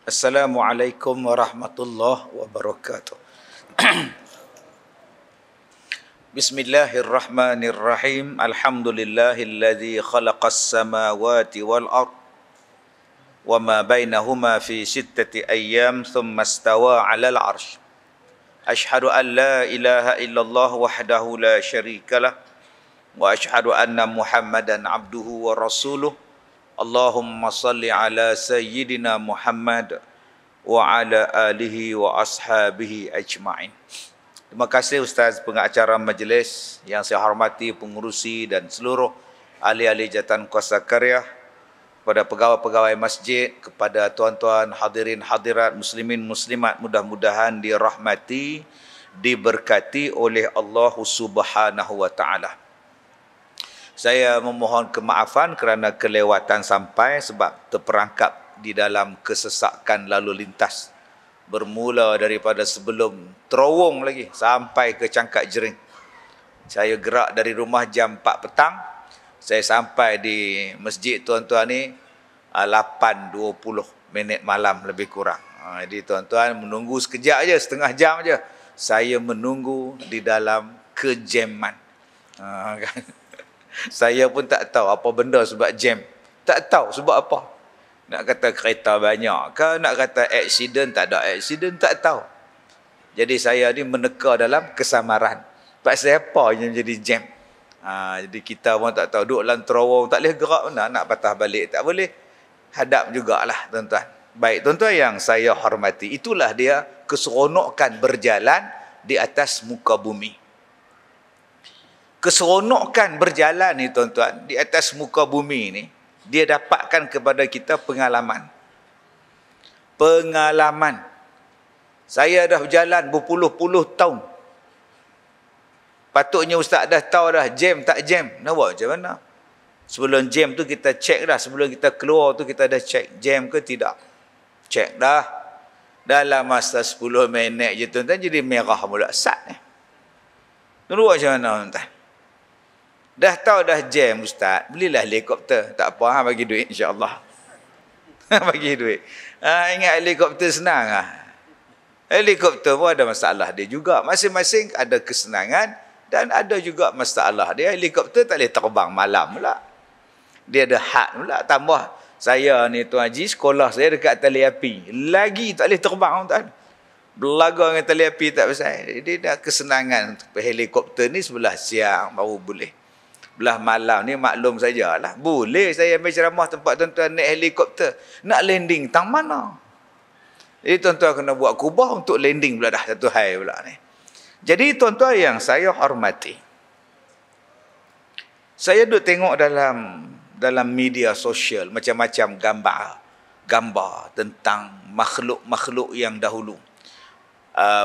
Assalamualaikum warahmatullahi wabarakatuh. Bismillahirrahmanirrahim. Alhamdulillahilladzi khalaqas samawati wal ard wa ma bainahuma fi sittati ayyam thumma istawa 'alal 'arsy. Ashhadu an la ilaha illallah wahdahu la syarikalah wa ashhadu anna Muhammadan abduhu wa rasuluh. Allahumma salli ala sayyidina Muhammad wa ala alihi wa ashabihi ajma'in. Terima kasih Ustaz pengacara majlis yang saya hormati, pengurusi dan seluruh ahli-ahli jawatan kuasa karya, kepada pegawai-pegawai masjid, kepada tuan-tuan hadirin hadirat muslimin muslimat, mudah-mudahan dirahmati, diberkati oleh Allah Subhanahu wa taala. Saya memohon kemaafan kerana kelewatan sampai sebab terperangkap di dalam kesesakan lalu lintas. Bermula daripada sebelum terowong lagi sampai ke Cangkak Jering. Saya gerak dari rumah jam 4 petang. Saya sampai di masjid tuan-tuan ni 8.20 minit malam lebih kurang. Jadi tuan-tuan menunggu sekejap je, setengah jam je. Saya menunggu di dalam kejaman. Saya pun tak tahu apa benda sebab jam. Tak tahu sebab apa. Nak kata kereta banyak ke, nak kata aksiden, tak ada aksiden, tak tahu. Jadi saya ni meneka dalam kesamaran. Pasal apa yang jadi jam? Jadi kita pun tak tahu. Duduk dalam terowong, tak boleh gerak mana. Nak patah balik, tak boleh. Hadap jugalah tuan-tuan. Baik, tuan-tuan yang saya hormati. Itulah dia keseronokan berjalan di atas muka bumi. Keseronokan berjalan ni tuan-tuan di atas muka bumi ni, dia dapatkan kepada kita pengalaman. Pengalaman. Saya dah berjalan berpuluh-puluh tahun. Patutnya ustaz dah tahu dah jam tak jam. Nak buat macam mana? Sebelum jam tu kita cek dah. Sebelum kita keluar tu kita dah cek jam ke tidak. Cek dah. Dalam masa 10 minit je tuan-tuan jadi merah mula sat ni. Nak buat macam mana tuan-tuan? Dah tahu dah jam ustaz, belilah helikopter. Tak apa, bagi duit insya-Allah. Bagi duit. Ingat helikopter senang ah. Helikopter pun ada masalah dia juga. Masing-masing ada kesenangan dan ada juga masalah dia. Helikopter tak boleh terbang malam pula. Dia ada had pula. Tambah saya ni Tuan Haji, sekolah saya dekat tali api. Lagi tak boleh terbang tuan. Belaga dengan tali api tak pasal. Dia dah kesenangan helikopter ni sebelah siang baru boleh. Belah malam ni maklum sajalah. Boleh saya ambil ceramah tempat tuan-tuan naik helikopter. Nak landing tang mana? Jadi tuan-tuan kena buat kubah untuk landing pula dah satu hari pula ni. Jadi tuan-tuan yang saya hormati. Saya duk tengok dalam media sosial macam-macam gambar tentang makhluk-makhluk yang dahulu.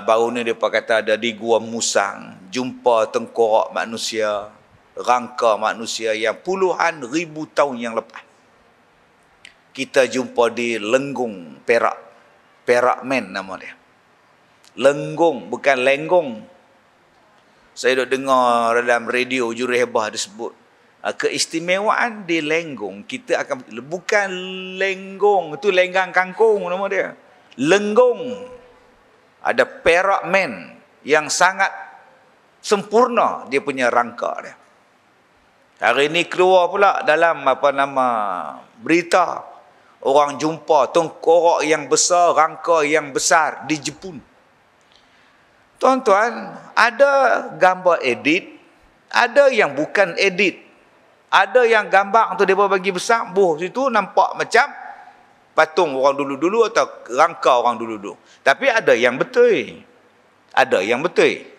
Baru ni depa kata ada di Gua Musang jumpa tengkorak manusia, rangka manusia yang puluhan ribu tahun yang lepas. Kita jumpa di Lenggong, Perak Man nama dia. Lenggong, bukan Lenggong. Saya duk dengar dalam radio Juruhebah disebut. Keistimewaan di Lenggong, kita akan, bukan Lenggong, itu lenggang kangkung nama dia. Lenggong. Ada Perak Man yang sangat sempurna dia punya rangka dia. Hari ini keluar pula dalam berita, orang jumpa tengkorak yang besar, rangka yang besar di Jepun. Tuan-tuan, ada gambar edit, ada yang bukan edit. Ada yang gambar tu dia bagi besar, situ nampak macam patung orang dulu-dulu atau rangka orang dulu-dulu. Tapi ada yang betul. Ada yang betul.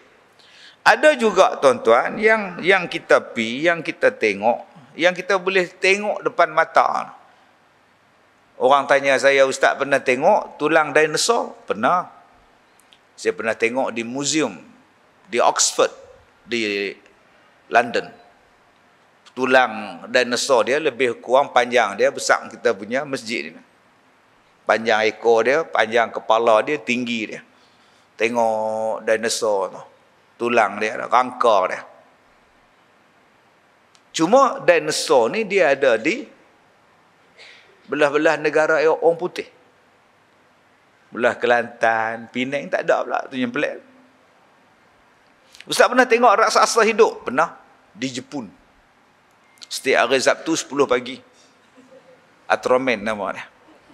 Ada juga tuan-tuan yang kita yang kita tengok, yang kita boleh tengok depan mata. Orang tanya saya, ustaz pernah tengok tulang dinosaur? Pernah. Saya pernah tengok di museum di Oxford di London. Tulang dinosaur dia lebih kurang panjang dia besar kita punya masjid ni. Panjang ekor dia, panjang kepala dia, tinggi dia. Tengok dinosaur tu. Tulang dia, rangka dia. Cuma dinosaur ni dia ada di belah-belah negara orang putih. Belah Kelantan, Penang tak ada pula. Tu yang pelik. Ustaz pernah tengok raksasa hidup? Pernah. Di Jepun. Setiap hari Sabtu 10 pagi. Ultraman nama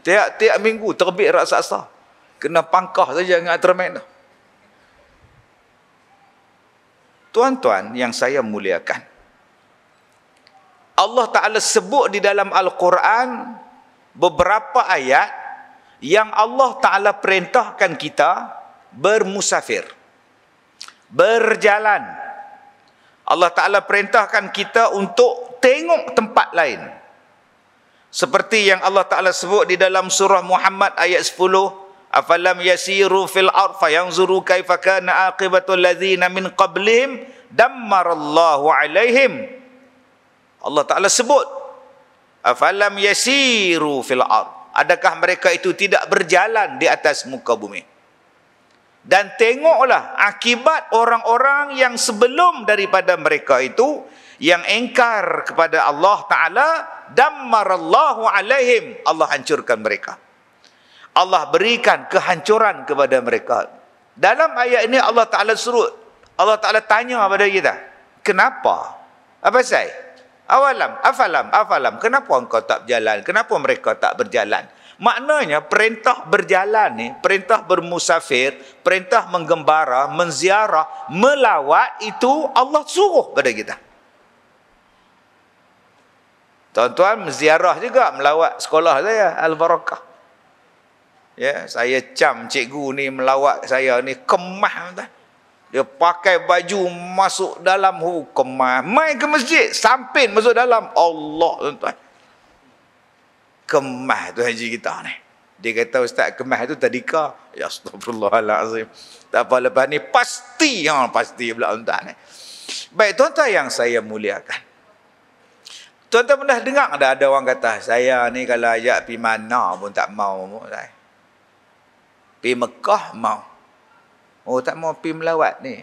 dia. Tiap minggu terbit raksasa. Kena pangkah saja dengan Ultraman tu. Tuan-tuan yang saya muliakan. Allah Ta'ala sebut di dalam Al-Quran beberapa ayat yang Allah Ta'ala perintahkan kita bermusafir, berjalan. Allah Ta'ala perintahkan kita untuk tengok tempat lain. Seperti yang Allah Ta'ala sebut di dalam surah Muhammad ayat 10. Afalam yasiru fil ard fayanzuru kaifa kana aqibatul ladzina min qablihim dammarallahu alaihim. Allah Ta'ala sebut afalam yasiru fil ard. Adakah mereka itu tidak berjalan di atas muka bumi? Dan tengoklah akibat orang-orang yang sebelum daripada mereka itu, yang engkar kepada Allah Ta'ala, dammarallahu alaihim. Allah hancurkan mereka. Allah berikan kehancuran kepada mereka. Dalam ayat ini Allah Ta'ala suruh, Allah Ta'ala tanya kepada kita, kenapa? Apa saya? Afalam. Kenapa engkau tak berjalan? Kenapa mereka tak berjalan? Maknanya perintah berjalan ni, perintah bermusafir, perintah menggembara, menziarah, melawat, itu Allah suruh pada kita. Tuan-tuan menziarah juga, melawat sekolah saya, Al-Barakah. Ya, saya cam cikgu ni melawat saya ni, kemah tuan. Dia pakai baju masuk dalam kemah. Mai ke masjid, sampin masuk dalam. Allah, tuan-tuan. Kemah tu haji kita ni. Dia kata ustaz kemah tu tadika. Ya astagfirullahalazim. Tak apa, lepas ni pasti. Pasti pula tuan-tuan ni. Baik, tuan-tuan yang saya muliakan. Tuan-tuan pernah dengar ada orang kata, saya ni kalau ajak pergi mana pun tak mau. Pergi Mekah mau. Oh, tak mau pergi melawat ni.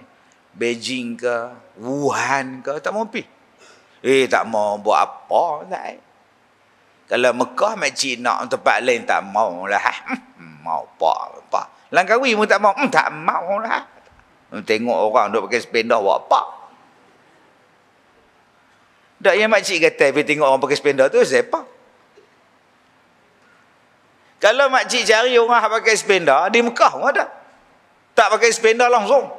Beijing ke, Wuhan ke, tak mau pergi. Tak mau buat apa. Tak. Kalau Mekah, makcik nak tempat lain tak mau lah. Mau apa. Langkawi pun tak mau. Tak mau lah. Tengok orang duk pakai sepeda buat apa. Tak, yang makcik kata pergi tengok orang pakai sepeda tu, siapa? Kalau makcik cari orang pakai sepeda, di Mekah pun ada. Tak pakai sepeda langsung.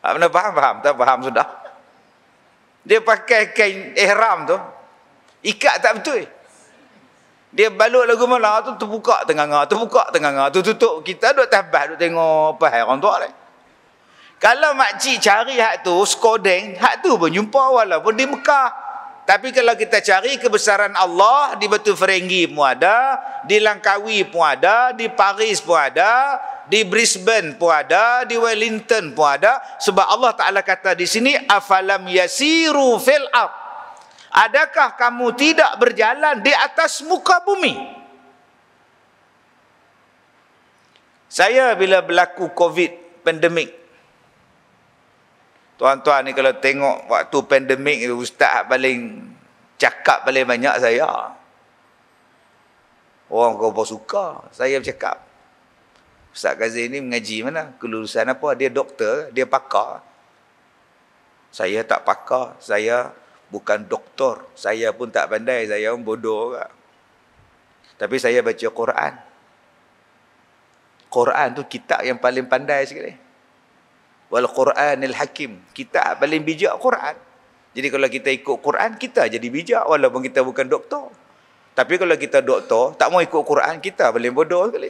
Tak pernah faham? Tak faham sudah. Dia pakai kain ihram tu, ikat tak betul. Dia balut lagu malam tu, terbuka tengah-tengah, tutup. Kita duk tabah, duk tengok apa orang tu lah. Kalau makcik cari hak tu, skodeng, hak tu pun jumpa walaupun di Mekah. Tapi kalau kita cari kebesaran Allah, di Batu Ferenggi pun ada, di Langkawi pun ada, di Paris pun ada, di Brisbane pun ada, di Wellington pun ada. Sebab Allah Ta'ala kata di sini, afalam yasiru fil ard. Adakah kamu tidak berjalan di atas muka bumi? Saya bila berlaku COVID, pandemik. Tuan-tuan ni kalau tengok waktu pandemik, ustaz paling cakap paling banyak saya. Orang kau suka. Saya bercakap. Ustaz Kazim ni mengaji mana? Kelulusan apa? Dia doktor, dia pakar. Saya tak pakar. Saya bukan doktor. Saya pun tak pandai. Saya pun bodoh juga. Tapi saya baca Quran. Quran tu kitab yang paling pandai sekali. Wal Quranil Hakim. Kitab paling bijak Quran. Jadi kalau kita ikut Quran, kita jadi bijak walaupun kita bukan doktor. Tapi kalau kita doktor, tak mau ikut Quran, kita paling bodoh sekali.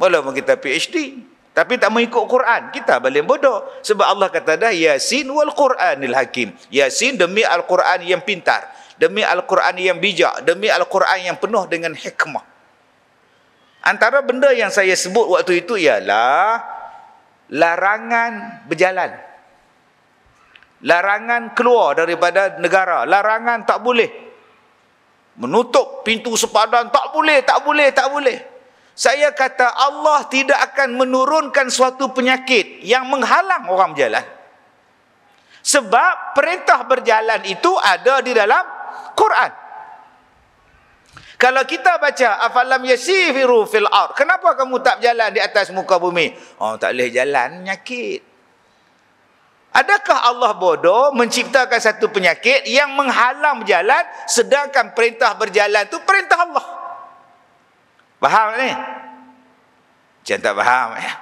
Walaupun kita PhD, tapi tak mau ikut Quran, kita paling bodoh. Sebab Allah kata dah, Yasin wal Quranil Hakim. Yasin demi Al-Quran yang pintar, demi Al-Quran yang bijak, demi Al-Quran yang penuh dengan hikmah. Antara benda yang saya sebut waktu itu ialah larangan berjalan, larangan keluar daripada negara, larangan tak boleh, menutup pintu sepadan, tak boleh. Saya kata Allah tidak akan menurunkan suatu penyakit yang menghalang orang berjalan. Sebab perintah berjalan itu ada di dalam Quran. Kalau kita baca afalam yasiru fil ard, kenapa kamu tak berjalan di atas muka bumi? Oh, tak boleh jalan, penyakit. Adakah Allah bodoh menciptakan satu penyakit yang menghalang berjalan, sedangkan perintah berjalan tu perintah Allah? Faham ni? Macam tak faham ya?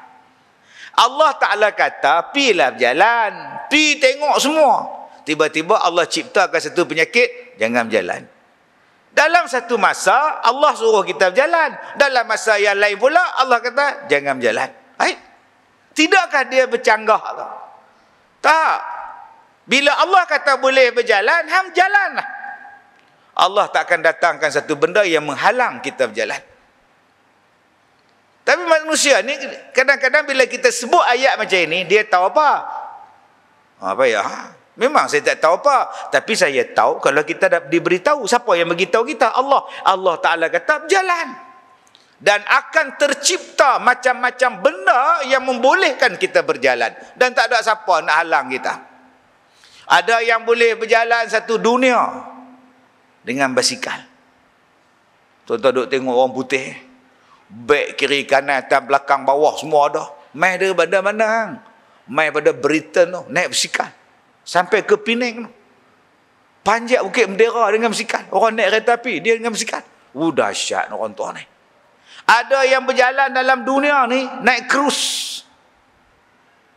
Allah Ta'ala kata, pilah berjalan, pi tengok semua. Tiba-tiba Allah ciptakan satu penyakit, jangan berjalan. Dalam satu masa Allah suruh kita berjalan, dalam masa yang lain pula Allah kata jangan berjalan. Tidakkah dia bercanggah tu? Tak. Bila Allah kata boleh berjalan, hang jalanlah. Allah tak akan datangkan satu benda yang menghalang kita berjalan. Tapi manusia ni kadang-kadang bila kita sebut ayat macam ini, dia tahu apa? Apa ya? Memang saya tak tahu apa, tapi saya tahu kalau kita dah diberitahu. Siapa yang beritahu kita? Allah. Allah Ta'ala kata berjalan. Dan akan tercipta macam-macam benda yang membolehkan kita berjalan. Dan tak ada siapa nak halang kita. Ada yang boleh berjalan satu dunia dengan basikal. Tuan-tuan duk tengok orang putih, baik kiri kanan atas belakang bawah semua ada. Mai daripada mana? Mai daripada Britain tu, naik basikal sampai ke Penang tu. Panjat Bukit Bendera dengan basikal. Orang naik kereta api, dia dengan basikal. Dahsyat orang tua ni. Ada yang berjalan dalam dunia ni naik krus.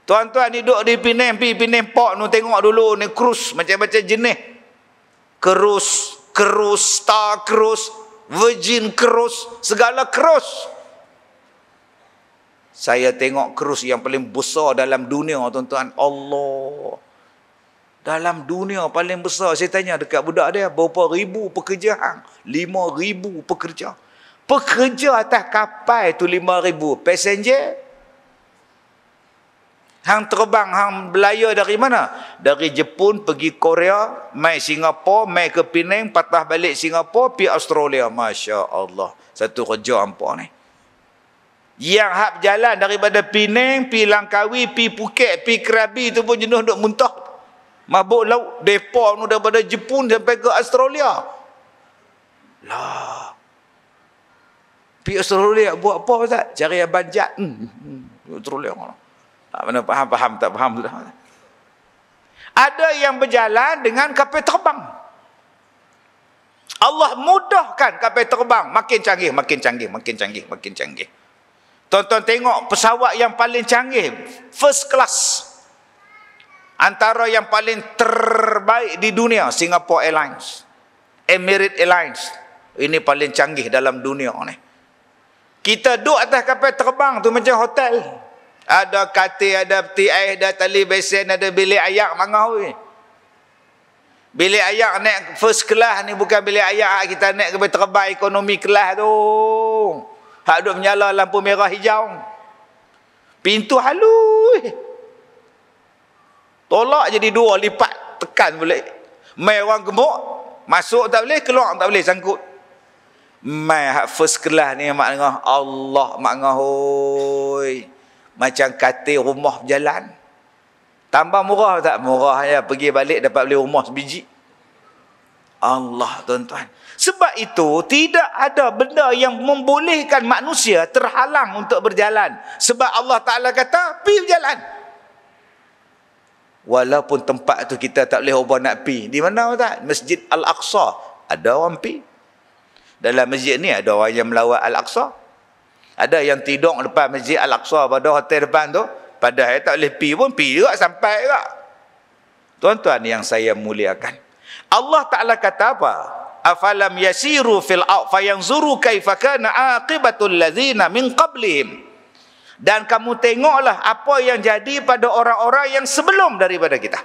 Tuan-tuan ni duduk di Penang, pergi Penang Port tu tengok dulu ni krus macam-macam jenis. Krus, Star Krus, Virgin Krus, segala krus. Saya tengok krus yang paling besar dalam dunia, tuan-tuan. Allah. Dalam dunia paling besar. Saya tanya dekat budak dia, berapa ribu pekerja hang? 5,000 pekerja. Pekerja atas kapal tu 5,000. Passenger? Hang terbang, hang belayar dari mana? Dari Jepun pergi Korea, mai Singapura, mai ke Penang, patah balik Singapura, pergi Australia. Masya Allah. Satu kerja hampa ni. Yang hak berjalan daripada Penang, pergi Langkawi, pergi Phuket, pergi Krabi tu pun jenuh duk muntah. Mabuk laut, depa nu daripada Jepun sampai ke Australia. Lah. Pergi Australia buat apa Ustaz? Cari abang jat. Australia. Tak mana faham tak faham sudah. Ada yang berjalan dengan kapal terbang. Allah mudahkan kapal terbang, makin canggih. Tonton tengok pesawat yang paling canggih, first class. Antara yang paling terbaik di dunia, Singapore Airlines, Emirates Airlines. Ini paling canggih dalam dunia ni. Kita duduk atas kapal terbang tu macam hotel. Ada katil, ada peti ais, ada tali besen, ada bilik ayak mangah weh. Bilik ayak naik first class ni bukan bilik ayak kita naik kapal terbang ekonomi kelas tu. Hak duk menyala lampu merah hijau. Pintu halus. Tolak jadi 2 lipat, tekan boleh. Mai orang gemuk, masuk tak boleh, keluar tak boleh, sangkut. Mai hak first class ni mak ngah Allah mak ngah hoi. Macam katil rumah berjalan. Tambah murah tak? Murah ya, pergi balik dapat beli rumah sebiji. Allah tuan-tuan. Sebab itu tidak ada benda yang membolehkan manusia terhalang untuk berjalan. Sebab Allah Ta'ala kata, pergi berjalan. Walaupun tempat tu kita tak boleh ubah nak pergi. Di mana tak? Masjid Al-Aqsa. Ada orang pergi. Dalam masjid ni ada orang yang melawat Al-Aqsa. Ada yang tidur depan Masjid Al-Aqsa pada hotel depan tu. Padahal tak boleh pergi pun, pergi juga sampai juga. Tuan-tuan yang saya muliakan. Allah Ta'ala kata apa? Afalam yasiru fil ard fayanzuru kaifa kana aqibatul ladzina min qablihim. Dan kamu tengoklah apa yang jadi pada orang-orang yang sebelum daripada kita.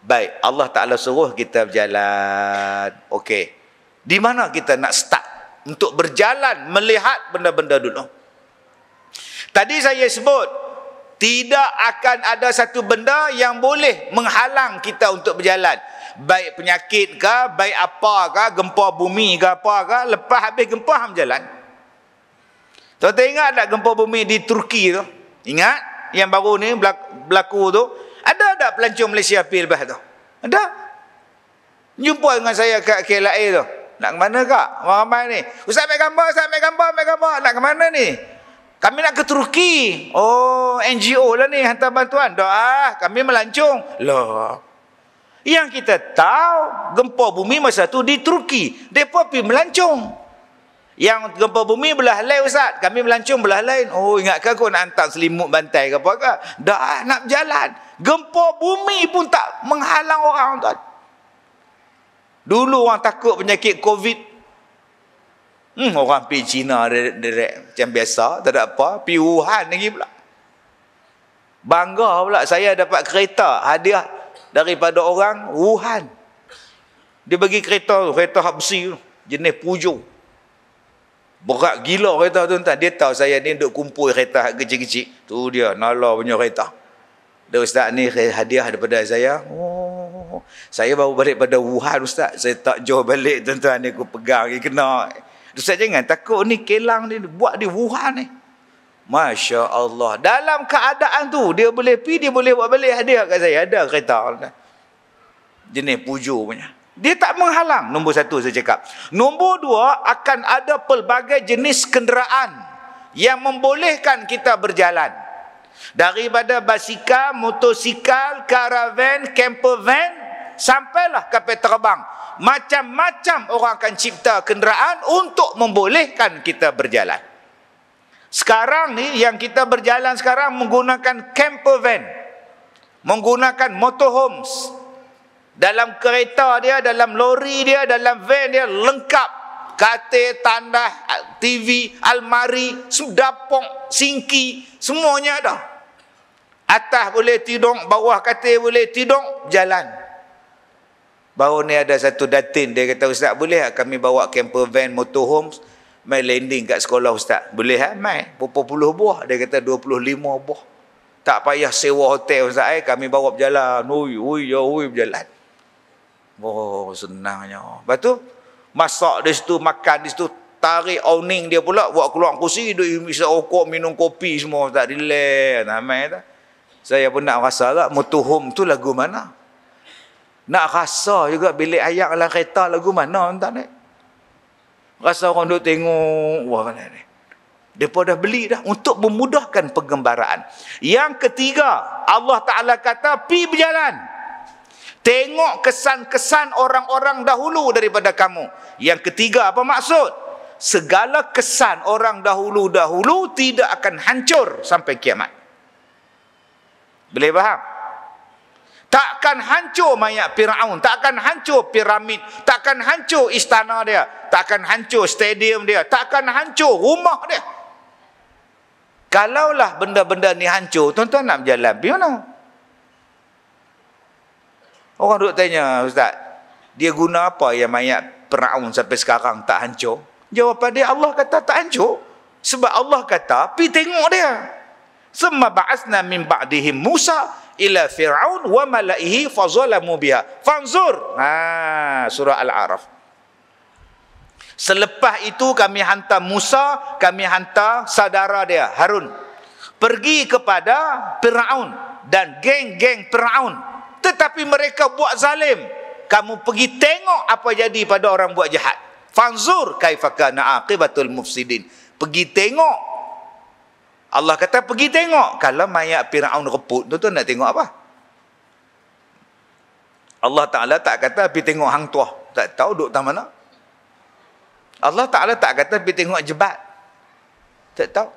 Baik, Allah Ta'ala suruh kita berjalan. Okey. Di mana kita nak start untuk berjalan melihat benda-benda dulu? Tadi saya sebut, tidak akan ada satu benda yang boleh menghalang kita untuk berjalan. Baik penyakit ke, baik apa ke, gempa bumi ke apa ke, lepas habis gempa ham jalan. Tuan-tuan ingat tak gempa bumi di Turki tu? Ingat? Yang baru ni berlaku tu. Ada pelancong Malaysia pergi lepas tu? Ada? Jumpa dengan saya kat KLIA tu. Nak ke mana kak? Ramai ni. Ustaz ambil gambar, Ustaz ambil gambar, ambil gambar. Nak ke mana ni? Kami nak ke Turki. Oh, NGO lah ni hantar bantuan. Doa, kami melancong. Lah. Yang kita tahu gempa bumi masa tu di Turki. Mereka pergi melancong. Yang gempa bumi belah lain Ustaz, kami melancong belah lain. Oh, ingatkah kau nak hantar selimut bantai ke apa ke? Dah nak berjalan. Gempa bumi pun tak menghalang orang tuan. Dulu orang takut penyakit Covid. Orang pergi China direct macam biasa, tak ada apa. Pergi Wuhan lagi pula. Bangga pula saya dapat kereta hadiah daripada orang Wuhan. Dia bagi kereta tu, kereta besi tu, jenis Peugeot. Berat gila kereta tu tuan. Dia tahu saya ni duk kumpul kereta kecil-kecil. Tu dia nala punya kereta. Dia Ustaz ni hadiah daripada saya. Oh, saya baru balik pada Wuhan Ustaz. Saya tak jauh balik tuan-tuan ni, aku pegang dia kena. Ustaz jangan takut ni kelang ni buat di Wuhan ni. Masya Allah. Dalam keadaan tu dia boleh pergi, dia boleh buat balik hadiah kat saya. Ada kereta jenis Peugeot punya. Dia tak menghalang. Nombor satu saya cakap. Nombor dua, akan ada pelbagai jenis kenderaan yang membolehkan kita berjalan. Daripada basikal, motosikal, karavan, camper van, sampailah kapal terbang. Macam-macam orang akan cipta kenderaan untuk membolehkan kita berjalan. Sekarang ni yang kita berjalan sekarang menggunakan camper van, menggunakan motorhomes. Dalam kereta dia, dalam lori dia, dalam van dia lengkap. Katil, tandas, TV, almari, dapur, singki, semuanya ada. Atas boleh tidur, bawah katil boleh tidur, jalan. Baru ni ada satu datin, dia kata, Ustaz boleh tak kami bawa camper van, motorhomes, mai landing kat sekolah Ustaz? Boleh tak? Mai. Berapa puluh buah? Dia kata 25 buah. Tak payah sewa hotel Ustaz, kami bawa berjalan. Berjalan. Oh, senangnya. Lepas tu, masak di situ, makan di situ, tarik awning dia pula, buat keluar kursi, duduk isi rokok, minum kopi semua, tak relax. Namai tak? Saya pun nak rasa tak, motorhome tu lagu mana? Nak rasa juga bilik ayak dalam kereta lagu mana, entah ni? Rasa orang duduk tengok, wah mana ni? Mereka dah beli dah untuk memudahkan pengembaraan. Yang ketiga, Allah Ta'ala kata, pi berjalan. Tengok kesan-kesan orang-orang dahulu daripada kamu. Yang ketiga, apa maksud? Segala kesan orang dahulu-dahulu tidak akan hancur sampai kiamat. Boleh faham? Takkan hancur mayat Firaun, takkan hancur piramid, takkan hancur istana dia, takkan hancur stadium dia, takkan hancur rumah dia. Kalaulah benda-benda ni hancur, tuan-tuan nak berjalan pergi mana? Orang duk tanya, Ustaz, dia guna apa yang mayat Firaun sampai sekarang tak hancur? Jawapan dia, Allah kata tak hancur. Sebab Allah kata, pergi tengok dia. Summa ba'asna min ba'dihim Musa ila Fir'aun wa mala'ihi fazalamu biha. Fanzur. Surah Al-A'raf. Selepas itu kami hantar Musa, kami hantar saudara dia, Harun. Pergi kepada Fir'aun dan geng-geng Fir'aun. Tetapi mereka buat zalim. Kamu pergi tengok apa jadi pada orang buat jahat. Fanzur kaifa kana aqibatul mufsidin. Pergi tengok. Allah kata pergi tengok. Kalau mayat Firaun reput, tu nak tengok apa? Allah Ta'ala tak kata pergi tengok hang tuah. Tak tahu duduk tak mana. Allah Ta'ala tak kata pergi tengok jebat. Tak tahu.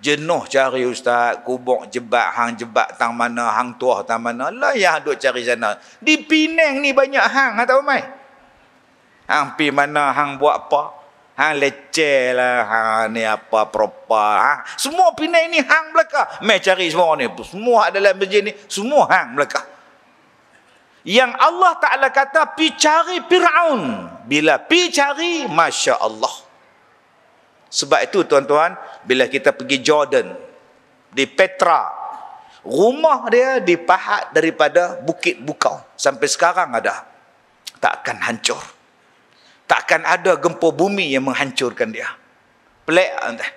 Jenuh cari Ustaz, kubur jebat, hang jebat tang mana, hang tuah tang mana. Lah yang duk cari sana. Di Penang ni banyak hang, tahu mai? Hang pi mana, hang buat apa? Hang leceh lah, hang ni apa, propa. Semua Penang ni hang belaka. Mai cari semua ni. Semua dalam masjid ni, semua hang belaka. Yang Allah Ta'ala kata, pi cari Fir'aun. Bila pi cari, Masya Allah. Sebab itu tuan-tuan, bila kita pergi Jordan, di Petra, rumah dia dipahat daripada bukit bukau. Sampai sekarang ada. Tak akan hancur. Tak akan ada gempa bumi yang menghancurkan dia. Pelik tuan-tuan.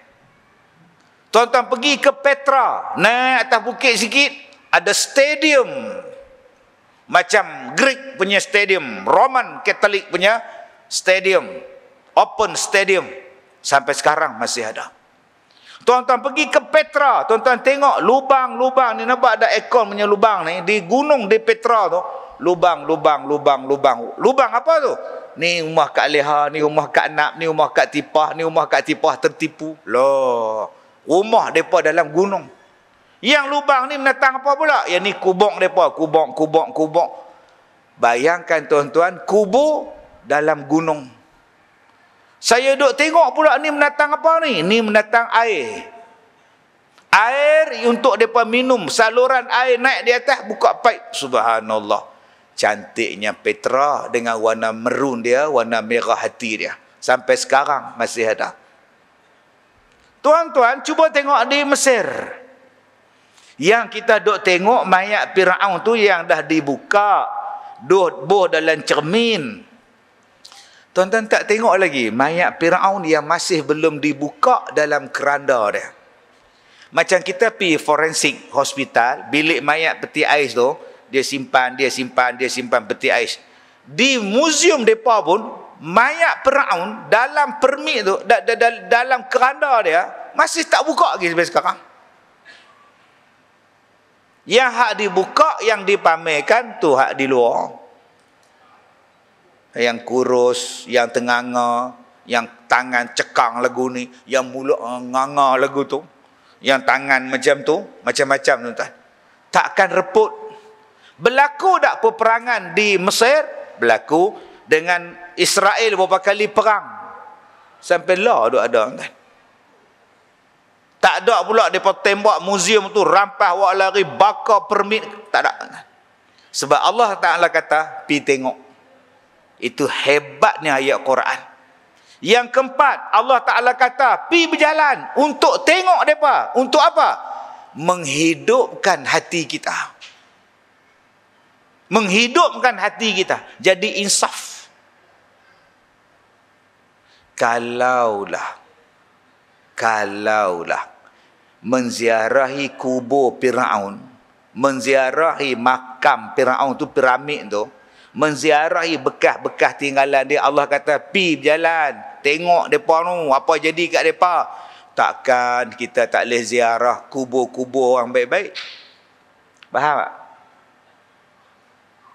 Tuan-tuan pergi ke Petra, naik atas bukit sikit, ada stadium. Macam Greek punya stadium, Roman Catholic punya stadium, open stadium, sampai sekarang masih ada. Tuan-tuan pergi ke Petra, tuan-tuan tengok lubang-lubang ni, nampak ada ekor punya lubang ni di gunung di Petra tu. Lubang. Lubang apa tu? Ni rumah Kak Leha, ni rumah Kak Nap, ni rumah Kak Tipah, ni rumah Kak Tipah tertipu. Loh, rumah depa dalam gunung. Yang lubang ni menatang apa pula? Yang ni kubur depa, kubur. Bayangkan tuan-tuan, kubur dalam gunung. Saya duk tengok pula ni menatang apa ni? Ni menatang air. Air untuk mereka minum. Saluran air naik di atas, buka paip. Subhanallah. Cantiknya Petra dengan warna merun dia, warna merah hati dia. Sampai sekarang masih ada. Tuan-tuan, cuba tengok di Mesir. Yang kita duk tengok mayat Firaun tu yang dah dibuka. Boh dalam cermin. Tuan-tuan tak tengok lagi mayat Firaun yang masih belum dibuka dalam keranda dia. Macam kita pergi forensik hospital, bilik mayat peti ais tu, dia simpan peti ais. Di muzium depa pun mayat Firaun dalam permit tu, dalam keranda dia masih tak buka lagi sampai sekarang. Yang hak dibuka, yang dipamerkan tu hak di luar. Yang kurus, yang tenganga, yang tangan cekang lagu ni, yang mulut nganga lagu tu, yang tangan macam tu, macam-macam tuan-tuan. Takkan reput. Berlaku tak peperangan di Mesir? Berlaku. Dengan Israel beberapa kali perang. Sampai lah duk ada tuan-tuan. Tak ada pula mereka tembak muzium tu, rampas awak lari, bakar permit. Tak ada. Sebab Allah Ta'ala kata, pi tengok. Itu hebatnya ayat Quran. Yang keempat, Allah Ta'ala kata, pi berjalan untuk tengok mereka. Untuk apa? Menghidupkan hati kita. Menghidupkan hati kita. Jadi insaf. Kalaulah menziarahi kubur Firaun, menziarahi makam Firaun tu, piramid tu, menziarahi bekas-bekas tinggalan dia, Allah kata pi berjalan tengok depa tu apa jadi kat depa. Takkan kita tak boleh ziarah kubur-kubur orang baik-baik? Faham tak?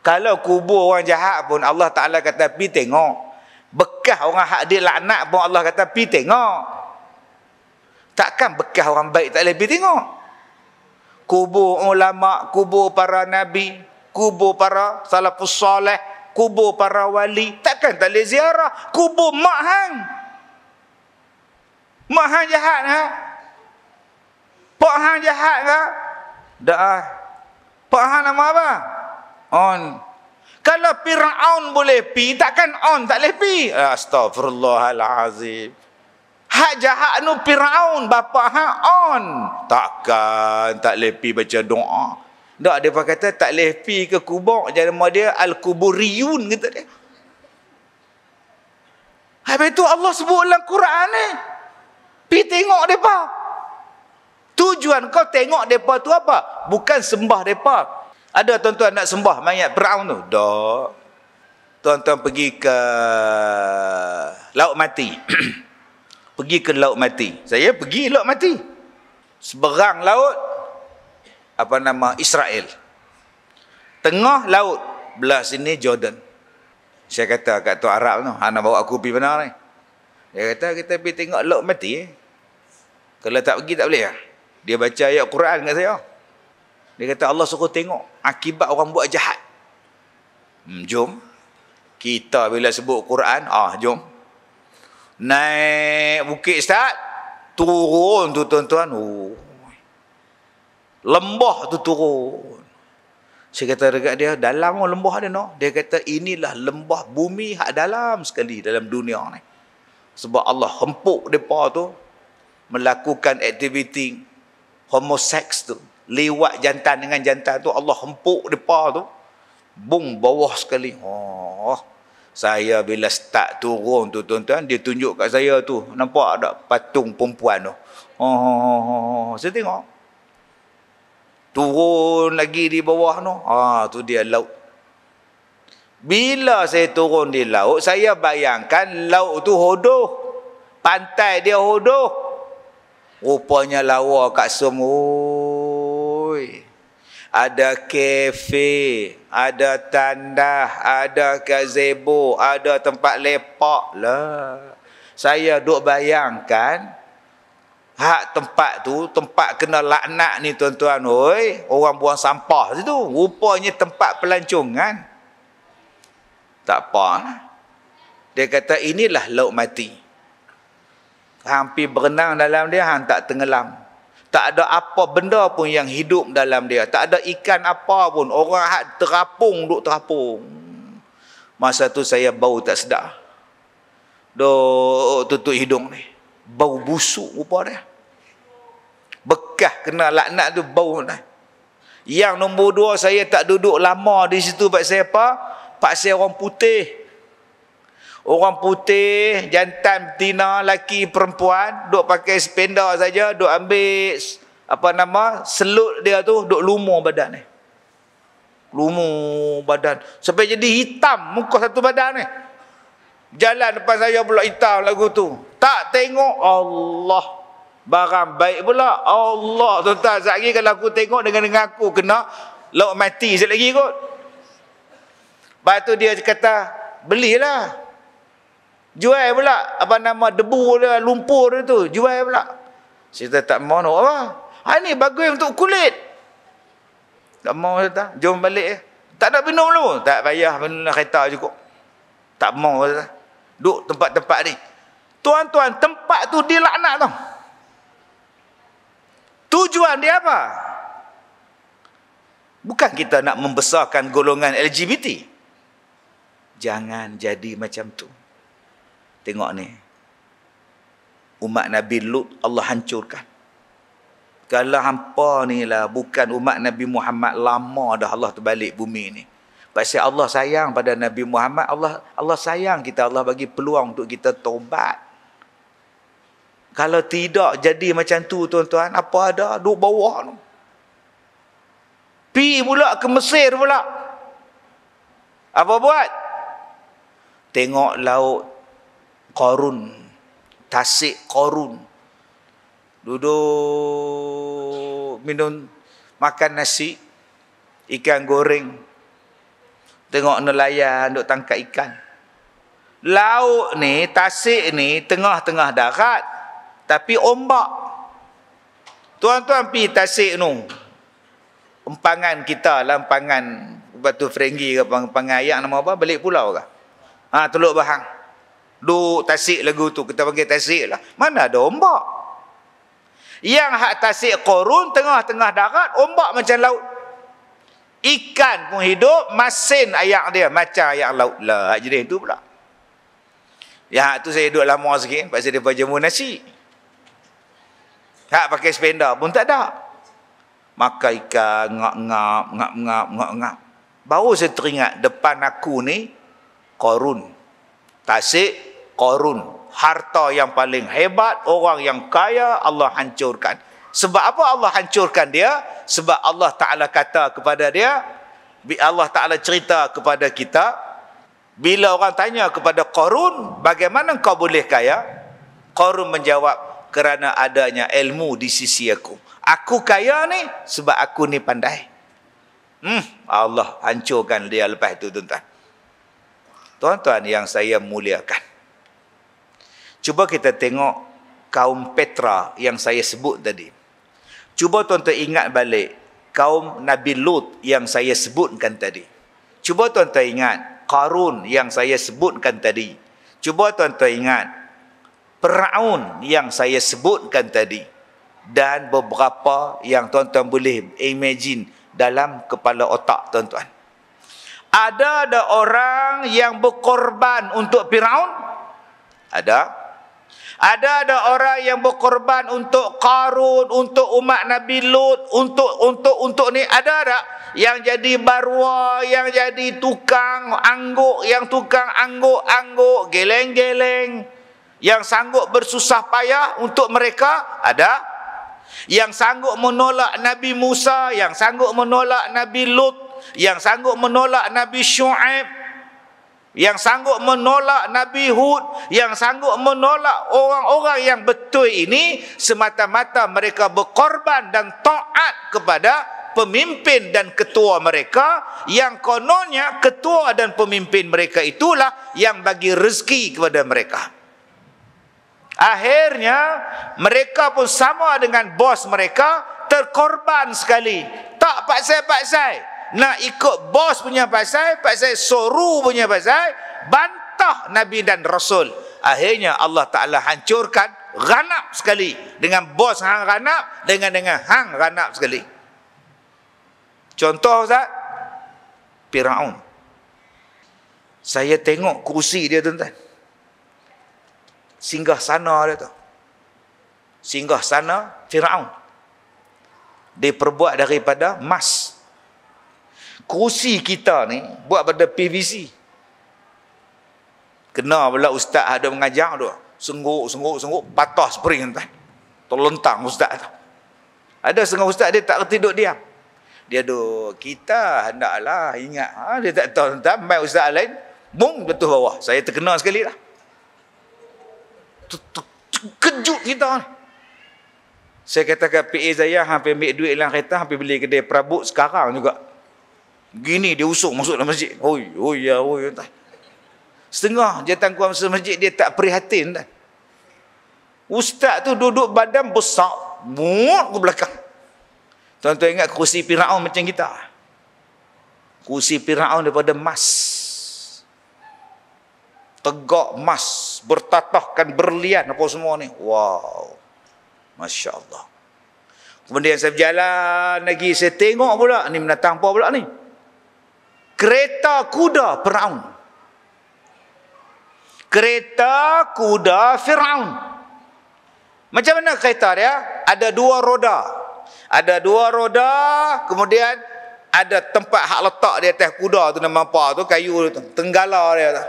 Kalau kubur orang jahat pun Allah Ta'ala kata pi tengok. Bekas orang hak dia laknat pun Allah kata pi tengok. Takkan bekas orang baik tak boleh pi tengok? Kubur ulama, kubur para nabi, kubur para salafus soleh, kubur para wali, takkan tak boleh ziarah? Kubur mak hang. Mak hang jahat ha? Pak hang jahat ke? Dah. Pak hang nama apa? On. Kalau Firaun boleh pi, takkan on tak boleh pi? Astagfirullahalazim. Hak jahat nu Firaun, bapa hang on. Takkan tak boleh pi baca doa. Tak, dia kata tak boleh pi ke kubur. Jadi nama dia Al-Kuburiyun kata dia. Habis tu Allah sebut dalam Quran ni. Pi tengok depa. Tujuan kau tengok depa tu apa? Bukan sembah depa. Ada tuan-tuan nak sembah mayat Firaun tu? Tak. Tuan-tuan pergi ke Laut Mati. Pergi ke Laut Mati. Saya pergi Laut Mati. Seberang laut apa nama Israel. Tengah laut belah sini Jordan. Saya kata kat tu Arab tu, hang nak bawa aku pergi mana ni? Dia kata kita pergi tengok Laut Mati. Kalau tak pergi tak boleh ah. Dia baca ayat Quran kat saya. Dia kata Allah suruh tengok akibat orang buat jahat. Jom. Kita bila sebut Quran, jom. Naik bukit start, turun tu tuan-tuan. Lembah tu turun. Saya kata dekat dia, dalam lembah dia no. Dia kata inilah lembah bumi hak dalam sekali dalam dunia ni. Sebab Allah hempuk depa tu melakukan aktiviti homoseks tu. Lewat jantan dengan jantan tu, Allah hempuk depa tu. Bung bawah sekali. Saya bila start turun tu tuan-tuan, dia tunjuk kat saya tu. Nampak tak patung perempuan tu? Saya tengok. Turun lagi di bawah tu. Tu dia laut. Bila saya turun di laut, saya bayangkan laut tu hodoh. Pantai dia hodoh. Rupanya lawa kat semua. Ada kafe, ada tandah, ada gazebo, ada tempat lepak lah. Saya duk bayangkan, hak tempat tu, tempat kena laknat ni tuan-tuan, oi. Orang buang sampah situ. Rupanya tempat pelancongan. Tak apa. Dia kata inilah laut mati. Hampir berenang dalam dia, hang tak tenggelam. Tak ada apa benda pun yang hidup dalam dia. Tak ada ikan apa pun. Orang hak terapung, duk terapung. Masa tu saya bau tak sedap. Duk tutup hidung ni. Bau busuk rupa dia. Bekas kena laknat tu bau dah. Yang nombor 2, saya tak duduk lama di situ. Pasal apa? Pasal orang putih. Orang putih, jantan, betina, laki, perempuan, duk pakai sependa saja, duk ambil selut dia tu, duk lumur badan ni. Lumur badan sampai jadi hitam muka satu badan ni. Jalan depan saya pula hitam lagu tu. Tak tengok, Allah. Barang baik pula. Allah, tuan-tuan, sekejap lagi kalau aku tengok dengan aku kena laut mati sekejap lagi kot. Lepas tu dia kata, belilah. Jual pula. Debu dia, lumpur dia tu. Jual pula. Saya tak mau nak apa. Ni bagus untuk kulit. Tak mau kata. Jom balik. Tak nak minum dulu. Tak payah minum kereta cukup. Tak mau kata. Duk tempat-tempat ni. Tuan-tuan, tempat tu dia laknat tau. Tujuan dia apa? Bukan kita nak membesarkan golongan LGBT. Jangan jadi macam tu. Tengok ni. Umat Nabi Lut Allah hancurkan. Kalau hampa ni lah bukan umat Nabi Muhammad, lama dah Allah terbalik bumi ni. Pasal Allah sayang pada Nabi Muhammad, Allah sayang kita, Allah bagi peluang untuk kita taubat. Kalau tidak jadi macam tu tuan-tuan, apa ada duduk bawah tu. Pi pula ke Mesir pula. Apa buat? Tengok laut Qarun, tasik Qarun. Duduk minum, makan nasi, ikan goreng. Tengok nelayan duk tangkap ikan. Laut ni, tasik ni tengah-tengah darat, tapi ombak. Tuan-tuan pi tasik nu. Empangan kita lah, empangan Batu Ferenggi ke empangan ayak nama apa, balik pulau ke? Teluk Bahang. Duk tasik lagu tu, kita panggil tasik lah. Mana ada ombak? Yang hak tasik Qarun tengah-tengah darat, ombak macam laut. Ikan pun hidup, masin ayak dia macam ayak laut lah. Jadi itu pula. Yang tu saya duduk lama sikit pasal dia jemur nasi. Hak pakai sependa pun tak ada. Makan ikan, ngap-ngap. Baru saya teringat depan aku ni Qarun. Tasik Qarun. Harta yang paling hebat, orang yang kaya Allah hancurkan. Sebab apa Allah hancurkan dia? Sebab Allah Ta'ala kata kepada dia, Allah Ta'ala cerita kepada kita, bila orang tanya kepada Qarun, bagaimana kau boleh kaya? Qarun menjawab, kerana adanya ilmu di sisi aku. Aku kaya ni sebab aku ni pandai. Allah hancurkan dia lepas itu, tuan-tuan. Tuan-tuan yang saya muliakan, cuba kita tengok kaum Petra yang saya sebut tadi. Cuba tuan-tuan ingat balik kaum Nabi Lut yang saya sebutkan tadi. Cuba tuan-tuan ingat Qarun yang saya sebutkan tadi. Cuba tuan-tuan ingat Firaun yang saya sebutkan tadi. Dan beberapa yang tuan-tuan boleh imagine dalam kepala otak tuan-tuan. Ada orang yang berkorban untuk Firaun? Ada orang yang berkorban untuk Qarun, untuk umat Nabi Lut, untuk ni ada. Yang jadi barwa, yang jadi tukang angguk, geleng-geleng, yang sanggup bersusah payah untuk mereka, ada. Yang sanggup menolak Nabi Musa, yang sanggup menolak Nabi Lut, yang sanggup menolak Nabi Syuaib, yang sanggup menolak Nabi Hud, yang sanggup menolak orang-orang yang betul ini, semata-mata mereka berkorban dan taat kepada pemimpin dan ketua mereka, yang kononnya ketua dan pemimpin mereka itulah yang bagi rezeki kepada mereka. Akhirnya mereka pun sama dengan bos mereka, terkorban sekali. Tak paksai-paksai nak ikut bos punya paksai suruh punya paksai, bantah Nabi dan Rasul. Akhirnya Allah Ta'ala hancurkan, ganap sekali. Dengan bos hang ganap, dengan hang ganap sekali. Contoh Ustaz, Firaun. Saya tengok kursi dia tuan-tuan. Singgah sana dia tu. Singgah sana Firaun. Diperbuat daripada emas. Kursi kita ni buat pada PVC. Kena pula ustaz ada mengajar tu. Sengguk, patah spring tuan. Terlentang ustaz tu. Ada setengah ustaz dia tak reti duduk diam. Dia duduk, kita hendaklah ingat. Dia tak tahu tentang mai ustaz lain, bung betul bawah. Saya terkena sekali lah. Kejut kita ni. Saya katakan PA saya hampir ambil duit dalam kereta, hampir beli kedai perabot sekarang juga. Gini dia usung masuk dalam masjid. Oi. Setengah jatuh masjid dia tak prihatin. Ustaz tu duduk badan besar, mut ke belakang. Tuan-tuan ingat kursi Firaun macam kita? Kursi Firaun daripada emas. Tegak emas, bertatahkan berlian apa semua ni. Wow. Masya Allah. Kemudian saya berjalan lagi, saya tengok pula, ni menatang apa pula ni? Kereta kuda Firaun. Kereta kuda Firaun. Macam mana kereta dia? Ada dua roda. Kemudian ada tempat hak letak di atas kuda tu, nama apa tu, kayu tu, tenggala dia tu.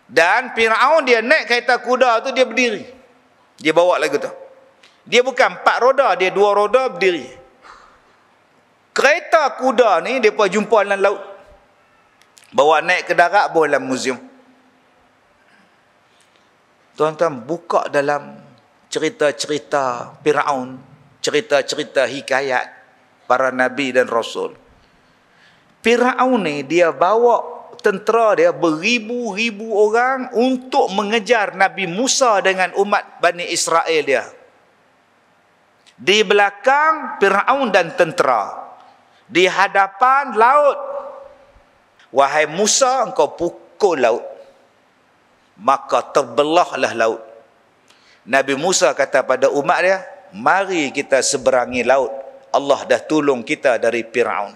Dan Firaun dia naik kereta kuda tu, dia berdiri. Dia bawa lagu tu. Dia bukan 4 roda, dia 2 roda berdiri. Kereta kuda ni depa jumpa dalam laut. Bawa naik ke darat, bawa dalam muzium. Tuan-tuan buka dalam cerita-cerita Firaun, cerita-cerita hikayat para nabi dan rasul. Firaun ni dia bawa tentera dia beribu-ribu orang untuk mengejar Nabi Musa dengan umat Bani Israel dia. Di belakang Firaun dan tentera, di hadapan laut. Wahai Musa, engkau pukul laut, maka terbelahlah laut. Nabi Musa kata pada umat dia, mari kita seberangi laut. Allah dah tolong kita dari Firaun.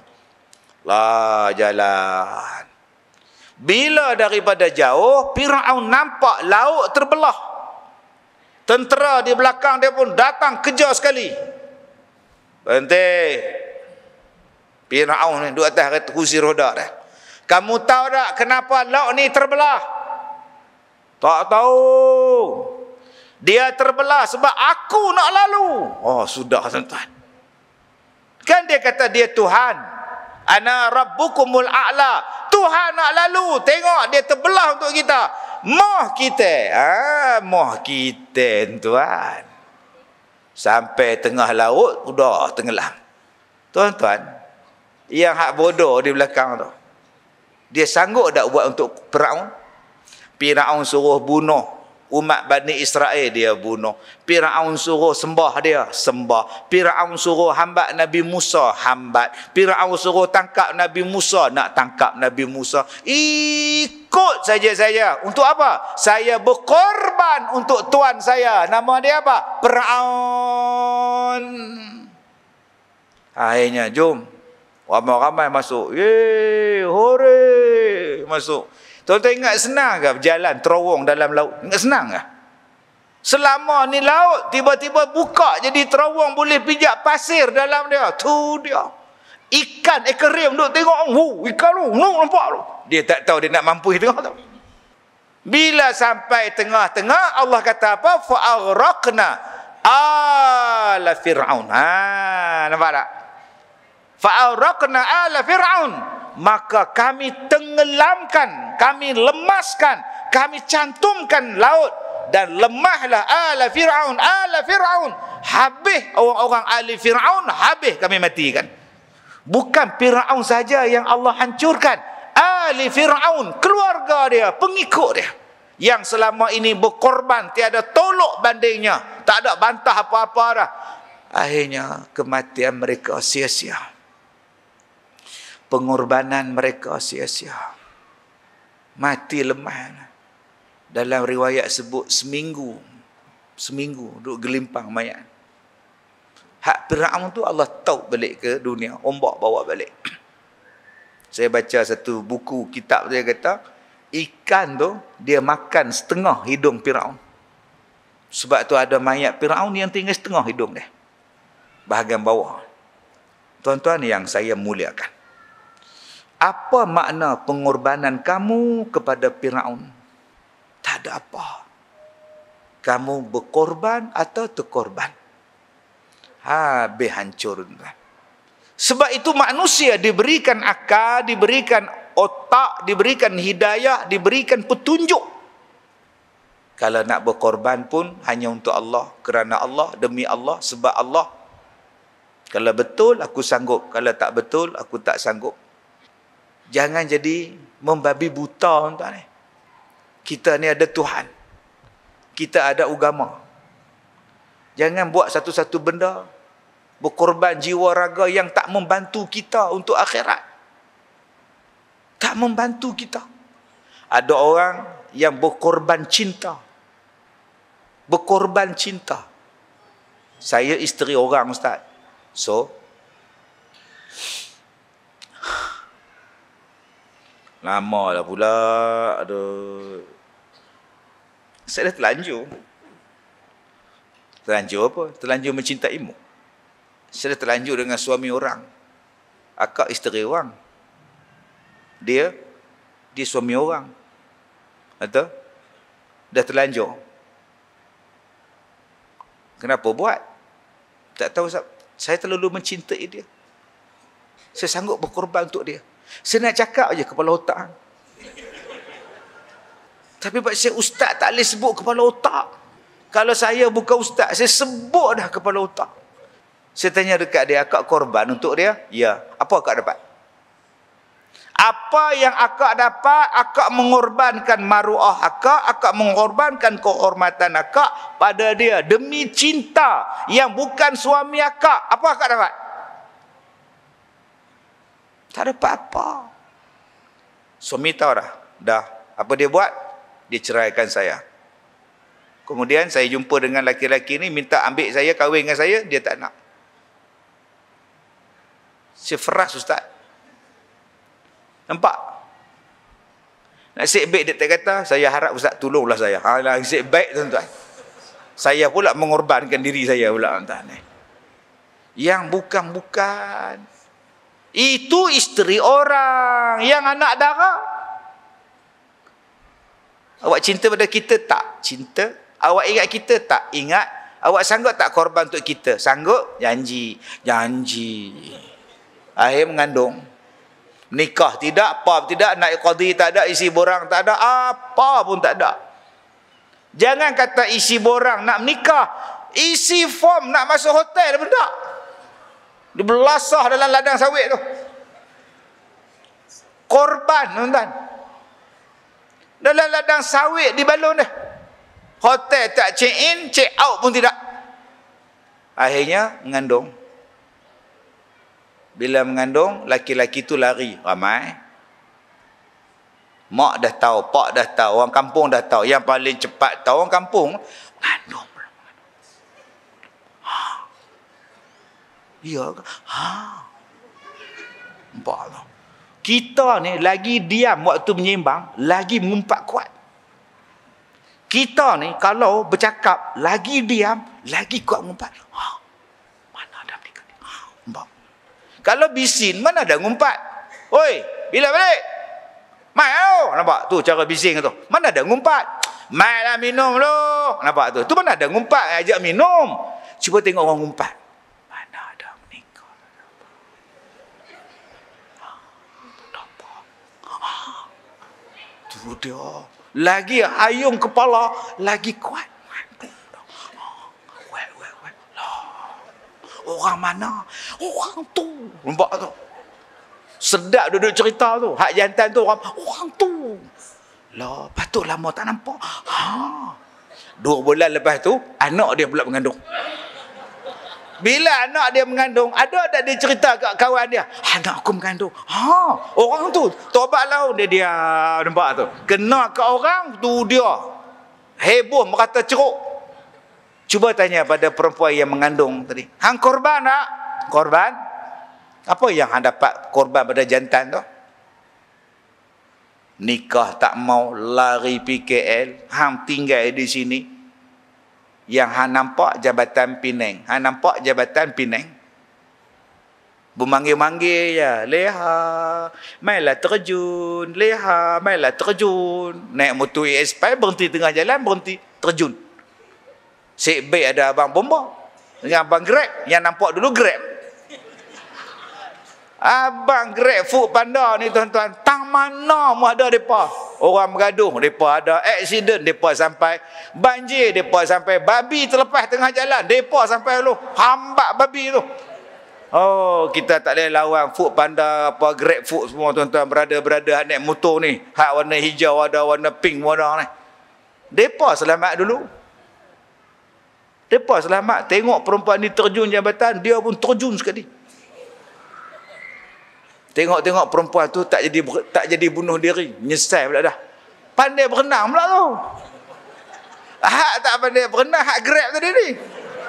Lah jalan. Bila daripada jauh, Firaun nampak laut terbelah. Tentera di belakang dia pun datang kejar sekali. Berhenti. Firaun ni duduk atas kursi roda dah. Kamu tahu tak kenapa laut ni terbelah? Tak tahu. Dia terbelah sebab aku nak lalu. Oh, sudah tuan-tuan. Kan dia kata dia Tuhan. Ana rabbukumul a'la. Tuhan nak lalu. Tengok dia terbelah untuk kita. Moh kita. Moh kita tuan. Sampai tengah laut, udah tenggelam. Tuan-tuan, yang hak bodoh di belakang tu, dia sanggup tak buat untuk Firaun? Firaun suruh bunuh umat Bani Israel, dia bunuh. Firaun suruh sembah, dia sembah. Firaun suruh hambat Nabi Musa, hambat. Firaun suruh tangkap Nabi Musa, nak tangkap Nabi Musa. Ikut saja saya. Untuk apa? Saya berkorban untuk tuan saya. Nama dia apa? Firaun. Akhirnya jom, ramai-ramai masuk. Yeay, hore, masuk. Tuan-tuan ingat senang ke berjalan terowong dalam laut? Ingat senang ke? Selama ni laut, tiba-tiba buka jadi terowong, boleh pijak pasir dalam dia. Tu dia. Ikan akuarium duk tengok. Ikan tu, nampak tu. Dia tak tahu dia nak mampu tengok tu. Bila sampai tengah-tengah, Allah kata apa? Fa'aghraqna ala Fir'aun. Nampak tak? Fa'aghraqna ala Fir'aun. maka kami tenggelamkan, kami lemaskan, kami cantumkan laut, dan lemahlah ala Fir'aun, habis orang-orang ahli Fir'aun, habis kami matikan. Bukan Fir'aun saja yang Allah hancurkan, ahli Fir'aun, keluarga dia, pengikut dia, yang selama ini berkorban, tiada tolok bandingnya, tak ada bantah apa-apa dah. Akhirnya kematian mereka sia-sia, pengorbanan mereka sia-sia, mati lemah. Dalam riwayat sebut seminggu duduk gelimpang mayat. Hak Fir'aun tu Allah tahu balik ke dunia, ombak bawa balik. Saya baca satu buku kitab, dia kata ikan tu dia makan setengah hidung Fir'aun. Sebab tu ada mayat Fir'aun yang tinggal setengah hidung dia, bahagian bawah. Tuan-tuan yang saya muliakan, apa makna pengorbanan kamu kepada Fir'aun? Tak ada apa. Kamu berkorban atau terkorban, habis hancur. Sebab itu manusia diberikan akal, diberikan otak, diberikan hidayah, diberikan petunjuk. Kalau nak berkorban pun hanya untuk Allah, kerana Allah, demi Allah, sebab Allah. Kalau betul aku sanggup, kalau tak betul aku tak sanggup. Jangan jadi membabi buta, tuan-tuan. Kita ni ada Tuhan, kita ada agama. Jangan buat satu-satu benda, berkorban jiwa raga yang tak membantu kita untuk akhirat, tak membantu kita. Ada orang yang berkorban cinta. Saya isteri orang, Ustaz. So lama lah pula. Aduh, saya dah terlanjur. Terlanjur apa? Terlanjur mencintaimu. Saya dah terlanjur dengan suami orang. Akak isteri orang. Dia suami orang. Atau dah terlanjur. Kenapa buat? Tak tahu. Saya terlalu mencintai dia. Saya sanggup berkorban untuk dia. Saya nak cakap je kepala otak. Tapi sebab saya ustaz, tak boleh sebut kepala otak. Kalau saya bukan ustaz, saya sebut dah kepala otak. Saya tanya dekat dia, akak korban untuk dia? Ya. Apa akak dapat? Apa yang akak dapat? Akak mengorbankan maruah akak mengorbankan kehormatan akak pada dia demi cinta yang bukan suami akak. Apa akak dapat? Tak dapat apa. Suami tahu dah. Apa dia buat? Dia ceraikan saya. Kemudian saya jumpa dengan laki-laki ni, minta ambil saya, kahwin dengan saya, dia tak nak. Saya feras, Ustaz. Nampak? Nasib baik dia tak kata, saya harap Ustaz tolonglah saya. Nasib baik, tuan-tuan. Saya pula mengorbankan diri saya pula, tuan-tuan. Yang bukan-bukan. Itu isteri orang yang anak darah. Awak cinta pada kita? Tak cinta. Awak ingat kita? Tak ingat. Awak sanggup tak korban untuk kita? Sanggup? Janji. Akhir mengandung. Nikah tidak, apa tidak, nak qadi tak ada, isi borang tak ada, apa pun tak ada. Jangan kata isi borang nak menikah, isi form nak masuk hotel pun tak. Dia belasah dalam ladang sawit tu. Korban, tuan-tuan. Dalam ladang sawit di balon dah. Hotel tak check in, check out pun tidak. Akhirnya mengandung. Bila mengandung, laki-laki tu lari ramai. Mak dah tahu, pak dah tahu, orang kampung dah tahu. Yang paling cepat tahu orang kampung, mengandung. Ya ke? Nampak tak? Kita ni lagi diam waktu menyembang, lagi mengumpat kuat. Kita ni kalau bercakap, lagi diam, lagi kuat mengumpat. Mana ada mereka ni? Nampak? Kalau bising, mana ada ngumpat? Oi, bila balik? Mai tau. Nampak? Tu cara bising tu. Mana ada ngumpat? Mai lah minum lu. Nampak tu? Tu mana ada ngumpat, ajak minum. Cuba tengok orang ngumpat. Mana ada menikah. dia. Lagi ayung kepala, lagi kuat. Orang mana? Orang tu. Nampak tu? Sedap duduk cerita tu. Hak jantan tu orang tu. Lah, patut lama tak nampak. 2 bulan lepas tu, anak dia pula mengandung. Bila anak dia mengandung, ada tak dia cerita kat kawan dia? Anak aku mengandung. Orang tu. Tobat laut dia diam. Nampak tu? Kena ke orang, tu dia. Heboh merata ceruk. Cuba tanya pada perempuan yang mengandung tadi. Hang korban tak? Korban? Apa yang hang dapat korban pada jantan tu? Nikah tak mau, lari PKL, hang tinggal di sini. Yang hang nampak Jabatan Penang. Hang nampak Jabatan Penang. Memanggil-manggil je. Leha, mailah terjun. Leha, mailah terjun. Naik motor ES5, berhenti tengah jalan, berhenti, terjun. Seatbelt ada abang bomba. Dengan abang Grab. Yang nampak dulu Grab. Abang Grab Food Panda ni tuan-tuan. Tang mana mu ada mereka. Orang bergaduh. Mereka ada aksiden. Mereka sampai banjir. Mereka sampai babi terlepas tengah jalan. Mereka sampai dulu. Hambak babi tu. Oh, kita tak boleh lawan Food Panda, apa Grab Food semua tuan-tuan. Berada-berada naik motor ni. Hak warna hijau ada, warna pink warna ni. Mereka selamat dulu. Mereka selamat. Tengok perempuan ni terjun jabatan, dia pun terjun sekali. Tengok-tengok perempuan tu tak jadi bunuh diri. Menyesal pula dah. Pandai berenang pula tu. Hak tak pandai berenang, hak Grab tadi ni.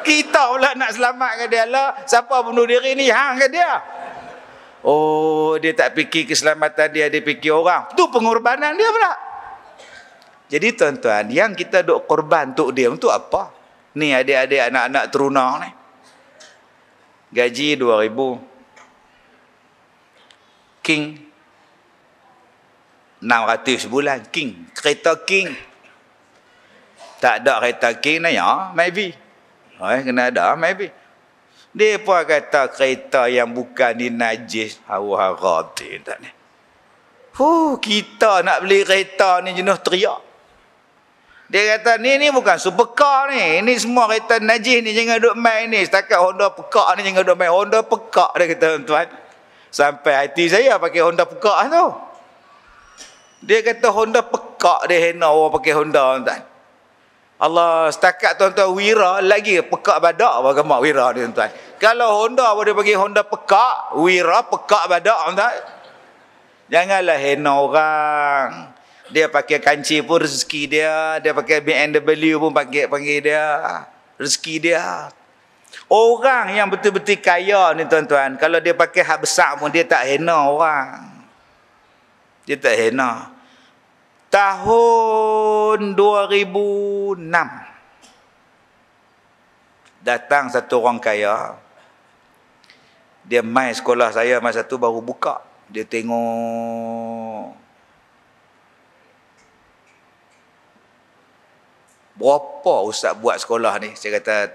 Kita pula nak selamatkan dia lah. Siapa bunuh diri ni? Hang ke dia? Oh, dia tak fikir keselamatan dia, dia fikir orang. Tu pengorbanan dia pula. Jadi tuan-tuan, yang kita duk korban untuk dia, untuk apa? Ni adik-adik anak-anak teruna ni. Gaji 2,000. King 600 sebulan. King. Kereta King. Tak ada kereta King ni ya, maybe. Kena ada, maybe. Dia pun kata kereta yang bukan ni najis. Hawa haram tak ni. Kita nak beli kereta ni jenuh teriak. Dia kata, ni bukan supercar ni. Ini semua kereta najis ni, jangan duk main ni. Setakat Honda pekak ni, jangan duk main. Honda pekak dia kata, tuan. Sampai hati saya pakai Honda pekak tu. Dia kata, Honda pekak dia hena orang pakai Honda, tuan. Allah, setakat tuan-tuan Wira, lagi pekak badak bagaimana Wira dia, tuan. Kalau Honda pun dia bagi Honda pekak, Wira pekak badak, tuan. Janganlah hena orang. Dia pakai kanci pun rezeki dia. Dia pakai BMW pun panggil dia. Rezeki dia. Orang yang betul-betul kaya ni tuan-tuan. Kalau dia pakai hak besar pun dia tak hina orang. Dia tak hina. Tahun 2006. Datang satu orang kaya. Dia mai sekolah saya masa tu baru buka. Dia tengok. Berapa ustaz buat sekolah ni? Saya kata,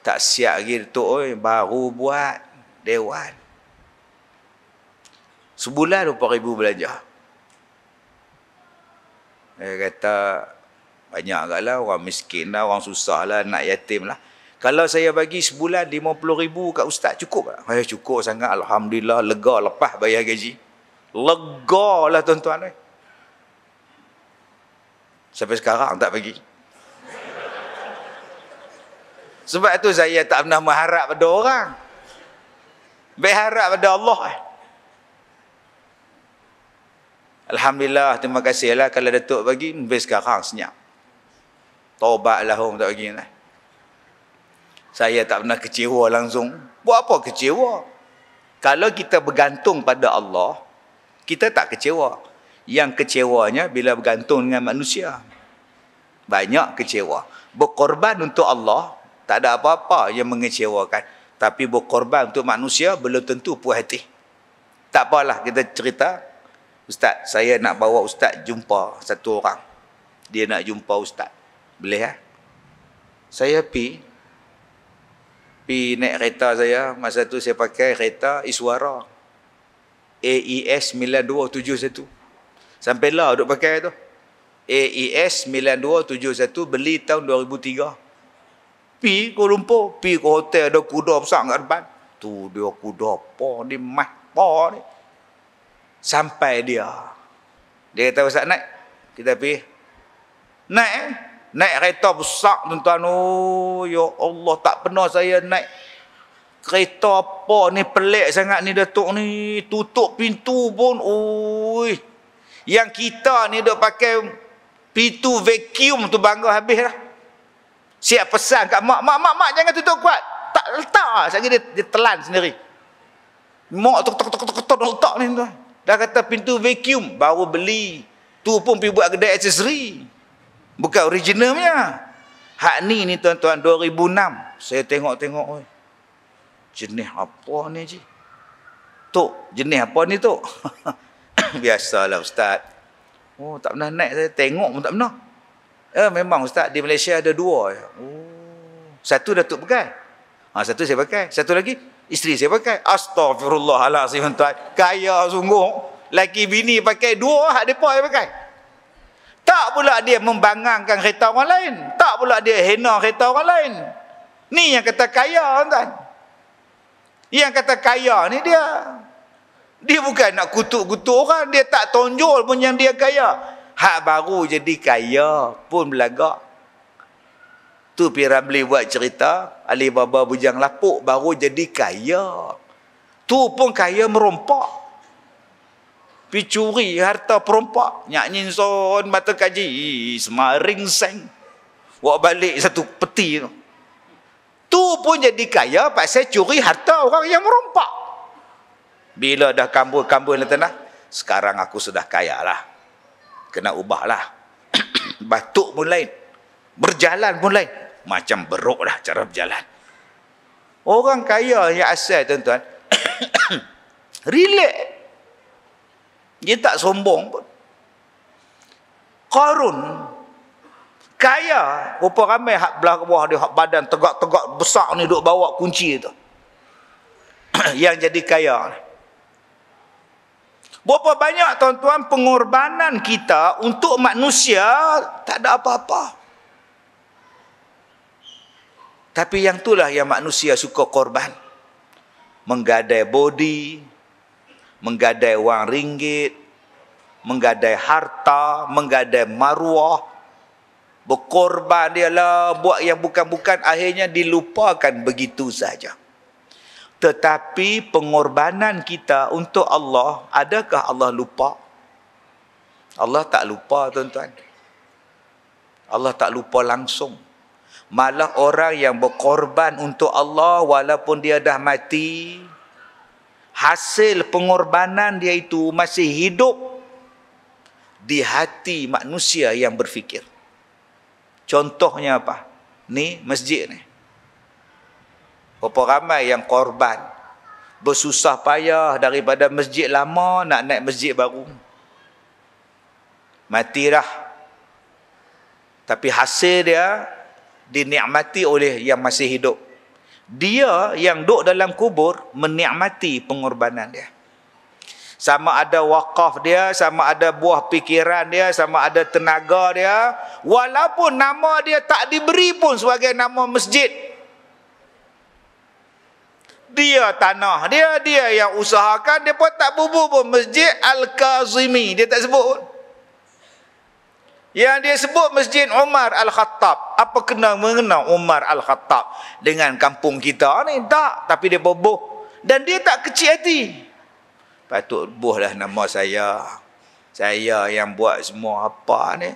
tak siap lagi Datuk, baru buat dewan. Sebulan 20,000 belanja. Saya kata, banyak agaklah, orang miskin lah, orang susah lah, anak yatim lah. Kalau saya bagi sebulan 50,000 kat ustaz, cukup tak? Cukup sangat, Alhamdulillah, lega lepas bayar gaji. Lega lah tuan-tuan. Sampai sekarang tak bagi. Sebab itu saya tak pernah mengharap pada orang. Berharap pada Allah. Alhamdulillah, terima kasihlah kalau Datuk bagi, sampai sekarang senyap. Taubatlah orang tak bagi. Saya tak pernah kecewa langsung. Buat apa kecewa? Kalau kita bergantung pada Allah, kita tak kecewa. Yang kecewanya bila bergantung dengan manusia. Banyak kecewa. Berkorban untuk Allah, tak ada apa-apa yang mengecewakan. Tapi berkorban untuk manusia, belum tentu puas hati. Tak apalah, kita cerita. Ustaz, saya nak bawa ustaz jumpa satu orang. Dia nak jumpa ustaz. Boleh? Saya pergi naik kereta saya. Masa tu saya pakai kereta Iswara. AES 9271. Sampailah duk pakai tu. AES 9271 beli tahun 2003. Pi Kuala Lumpur, pi ke hotel ada kuda besar kat depan. Tu dia kuda apa ni, mah apa ni. Sampai dia. Dia kata, "Ustaz naik." Kita pergi. Naik. Naik kereta besar tuan-tuan. Oh, ya Allah, tak pernah saya naik kereta apa ni, pelik sangat ni Datuk ni. Tutup pintu pun. Oi. Yang kita ni duk pakai pintu vacuum tu bangga habis lah. Siap pesan kat mak, mak jangan tutup kuat. Tak letak. Sekali dia telan sendiri. Mak tok letak ni tuan. Dah kata pintu vacuum baru beli. Tu pun pergi buat kedai aksesori. Bukan originalnya. Hak ni tuan-tuan 2006. Saya tengok-tengok, oi. Jenis apa ni ji? Tok, jenis apa ni tok? Biasalah ustaz. Oh, tak pernah naik, saya tengok pun tak pernah. Memang ustaz, di Malaysia ada 2. Oh, satu Datuk pakai. Satu saya pakai. Satu lagi isteri saya pakai. Astagfirullahalazim tuan. Kaya sungguh. Laki bini pakai 2, hak depa saya pakai. Tak pula dia membangangkan kereta orang lain. Tak pula dia hina kereta orang lain. Ni yang kata kaya tuan. Yang kata kaya ni dia. Dia bukan nak kutuk-kutuk orang. Dia tak tonjol pun yang dia kaya. Hak baru jadi kaya pun belagak. Tu P. Ramli buat cerita. Alibaba bujang lapuk baru jadi kaya. Tu pun kaya merompak. Pi curi harta perompak. Nyak nyinson mata kaji. Semaring seng. Wak balik satu peti tu. Tu pun jadi kaya pasal curi harta orang yang merompak. Bila dah kambur-kambur ni tanah, sekarang aku sudah kaya lah. Kena ubahlah. Batuk pun lain. Berjalan pun lain. Macam beruk lah cara berjalan. Orang kaya yang asal tuan-tuan. Relax. Dia tak sombong pun. Qarun. Kaya. Berapa ramai hak belah bawah dia, hak badan tegak-tegak besar ni duk bawa kunci tu. Yang jadi kaya ni. Berapa banyak tuan-tuan pengorbanan kita untuk manusia tak ada apa-apa. Tapi yang itulah yang manusia suka korban. Menggadai body, menggadai wang ringgit, menggadai harta, menggadai maruah. Berkorban dia lah, buat yang bukan-bukan, akhirnya dilupakan begitu saja. Tetapi pengorbanan kita untuk Allah, adakah Allah lupa? Allah tak lupa tuan-tuan. Allah tak lupa langsung. Malah orang yang berkorban untuk Allah walaupun dia dah mati, hasil pengorbanan dia itu masih hidup di hati manusia yang berfikir. Contohnya apa? Ni masjid ni. Berapa ramai yang korban, bersusah payah daripada masjid lama nak naik masjid baru. Mati dah. Tapi hasil dia dinikmati oleh yang masih hidup. Dia yang duduk dalam kubur menikmati pengorbanan dia. Sama ada wakaf dia, sama ada buah fikiran dia, sama ada tenaga dia. Walaupun nama dia tak diberi pun sebagai nama masjid. Dia tanah dia, dia yang usahakan, dia pun tak bubuh pun. Masjid Al-Kazimi, dia tak sebut pun. Yang dia sebut Masjid Umar Al-Khattab. Apa kena mengenal Umar Al-Khattab dengan kampung kita ni? Tak. Tapi dia bubuh. Dan dia tak kecil hati. Patut buahlah nama saya. Saya yang buat semua apa ni.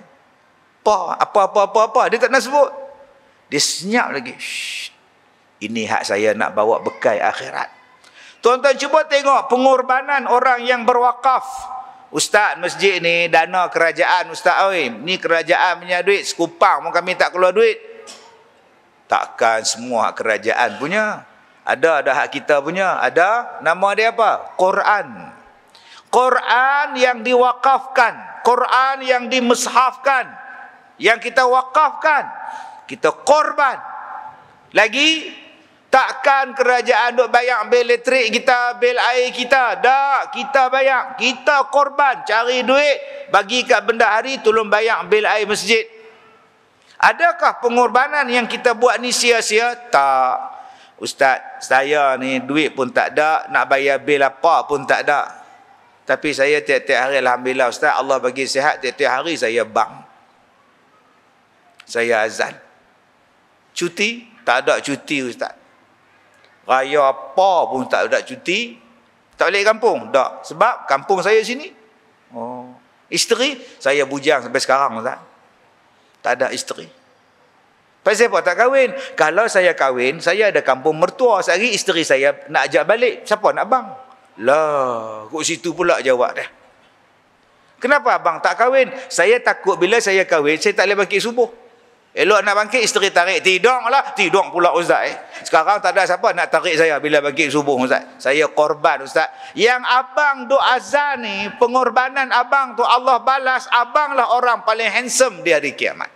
Apa. Dia tak nak sebut. Dia senyap lagi. Shh. Ini hak saya nak bawa bekal akhirat. Tuan-tuan cuba tengok pengorbanan orang yang berwakaf. Ustaz, masjid ni dana kerajaan ustaz. Oi, ni kerajaan punya duit. Sekupang pun kami tak keluar duit. Takkan semua hak kerajaan punya. Ada hak kita punya. Ada. Nama dia apa? Quran. Quran yang diwakafkan. Quran yang dimeshafkan. Yang kita wakafkan. Kita korban. Lagi Takkan kerajaan duk bayar bil elektrik kita, bil air kita. Tak, kita bayar. Kita korban cari duit, bagi kat bendahari tolong bayar bil air masjid. Adakah pengorbanan yang kita buat ni sia-sia? Tak. Ustaz, saya ni duit pun tak ada, nak bayar bil apa pun tak ada. Tapi saya tiap-tiap hari, alhamdulillah Ustaz, Allah bagi sihat, tiap-tiap hari saya bang. Saya azan. Cuti? Tak ada cuti Ustaz. Raya apa pun tak ada cuti. Tak balik kampung? Tak. Sebab kampung saya sini. Oh. Isteri? Saya bujang sampai sekarang Ustaz. Tak ada isteri. Pasal apa tak kahwin? Kalau saya kahwin, saya ada kampung mertua. Sehari isteri saya nak ajak balik. Siapa nak bang? Lah, kat situ pula jawab dah. Kenapa abang tak kahwin? Saya takut bila saya kahwin, saya tak boleh bangkit subuh. Elok nak bangkit, isteri tarik. Tidur lah. Tidur pula Ustaz. Sekarang tak ada siapa nak tarik saya bila bangkit subuh Ustaz. Saya korban Ustaz. Yang abang duk azan ni, pengorbanan abang tu Allah balas. Abang lah orang paling handsome di hari kiamat.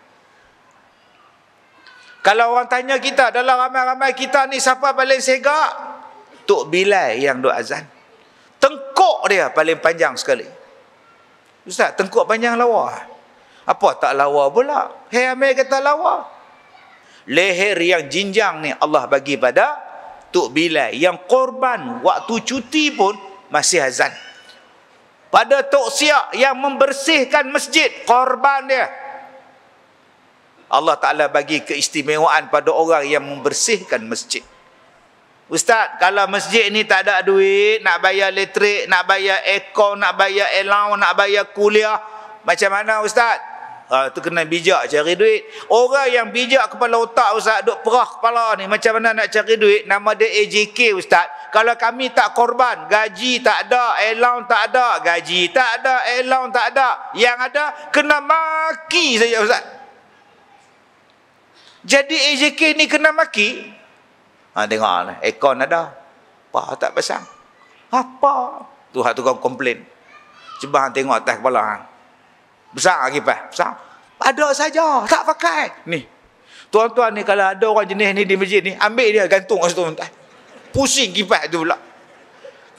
Kalau orang tanya kita, dalam ramai-ramai kita ni siapa paling segak? Tok Bilal yang duk azan. Tengkuk dia paling panjang sekali. Ustaz, tengkuk panjang lawa. Apa tak lawa pula? Hei Amir kata lawa. Leher yang jinjang ni Allah bagi pada Tok Bilal. Yang korban waktu cuti pun masih azan. Pada Tok Siak yang membersihkan masjid, korban dia. Allah Ta'ala bagi keistimewaan pada orang yang membersihkan masjid. Ustaz, kalau masjid ni tak ada duit, nak bayar elektrik, nak bayar aircon, nak bayar allowance, nak bayar kuliah, macam mana Ustaz? Tu kena bijak cari duit. Orang yang bijak kepala otak Ustaz, duk perah kepala ni, macam mana nak cari duit? Nama dia AJK Ustaz. Kalau kami tak korban, gaji tak ada, allowance tak ada, gaji tak ada, allowance tak ada. Yang ada, kena maki saja Ustaz. Jadi AJK ni kena maki. Tengok lah, aircon ada. Apa tak pasang? Apa? Tu hak tukang komplain. Cuba tengok atas kepala hang. Besar kipas, besar. Ada saja, tak pakai. Ni. Tuan-tuan ni kalau ada orang jenis ni di masjid ni, ambil dia gantung kat situ. Pusing kipas tu pula.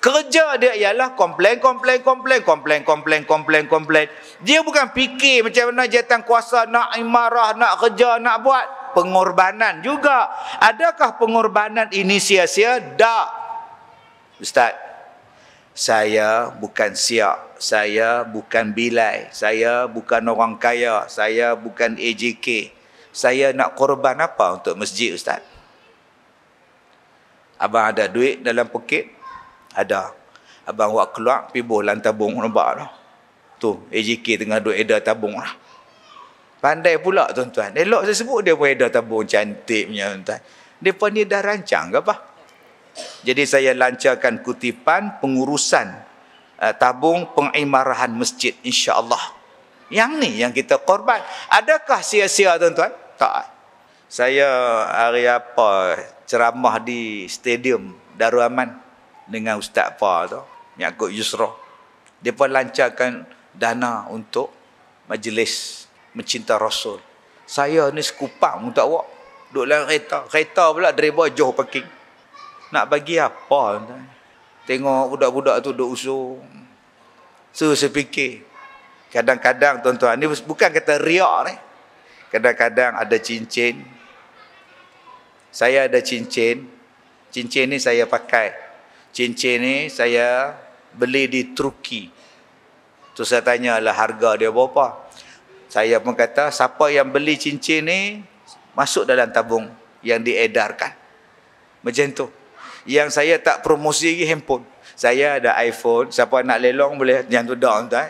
Kerja dia ialah komplain. Dia bukan fikir macam mana jawatankuasa nak imarah, nak kerja, nak buat. Pengorbanan juga. Adakah pengorbanan ini sia-sia? Tak. Ustaz, saya bukan Siak, saya bukan Bilal, saya bukan orang kaya, saya bukan AJK. Saya nak korban apa untuk masjid Ustaz? Abang ada duit dalam poket? Ada. Abang buat keluar, pergi boh tabung, nampak tak? Tu, AJK tengah duit edar tabung lah. Pandai pula tuan-tuan. Elok saya sebut dia pun edar tabung cantik punya tuan-tuan. Dia pun ni dah rancang ke apa? Jadi saya lancarkan kutipan pengurusan tabung pengimarahan masjid insya-Allah. Yang ni yang kita korban. Adakah sia-sia tuan-tuan? Tak. Saya hari apa ceramah di stadium Darul Aman dengan Ustaz Pa tu, Yaakob Yusra. Dia pun lancarkan dana untuk majlis mencinta Rasul. Saya ni sekupang untuk awak. Duduk dalam kereta. Kereta pula driver jauh parking. Nak bagi apa? Tengok budak-budak tu duduk usung. So saya fikir. Kadang-kadang tuan-tuan, ni bukan kata riak ni. Kadang-kadang ada cincin. Saya ada cincin. Cincin ni saya pakai. Cincin ni saya beli di Turki. Tu saya tanyalah harga dia berapa. Saya pun kata, siapa yang beli cincin ni, masuk dalam tabung yang diedarkan. Macam tu. Yang saya tak promosi lagi handphone. Saya ada iPhone, siapa nak lelong boleh. Yang tu dah entah.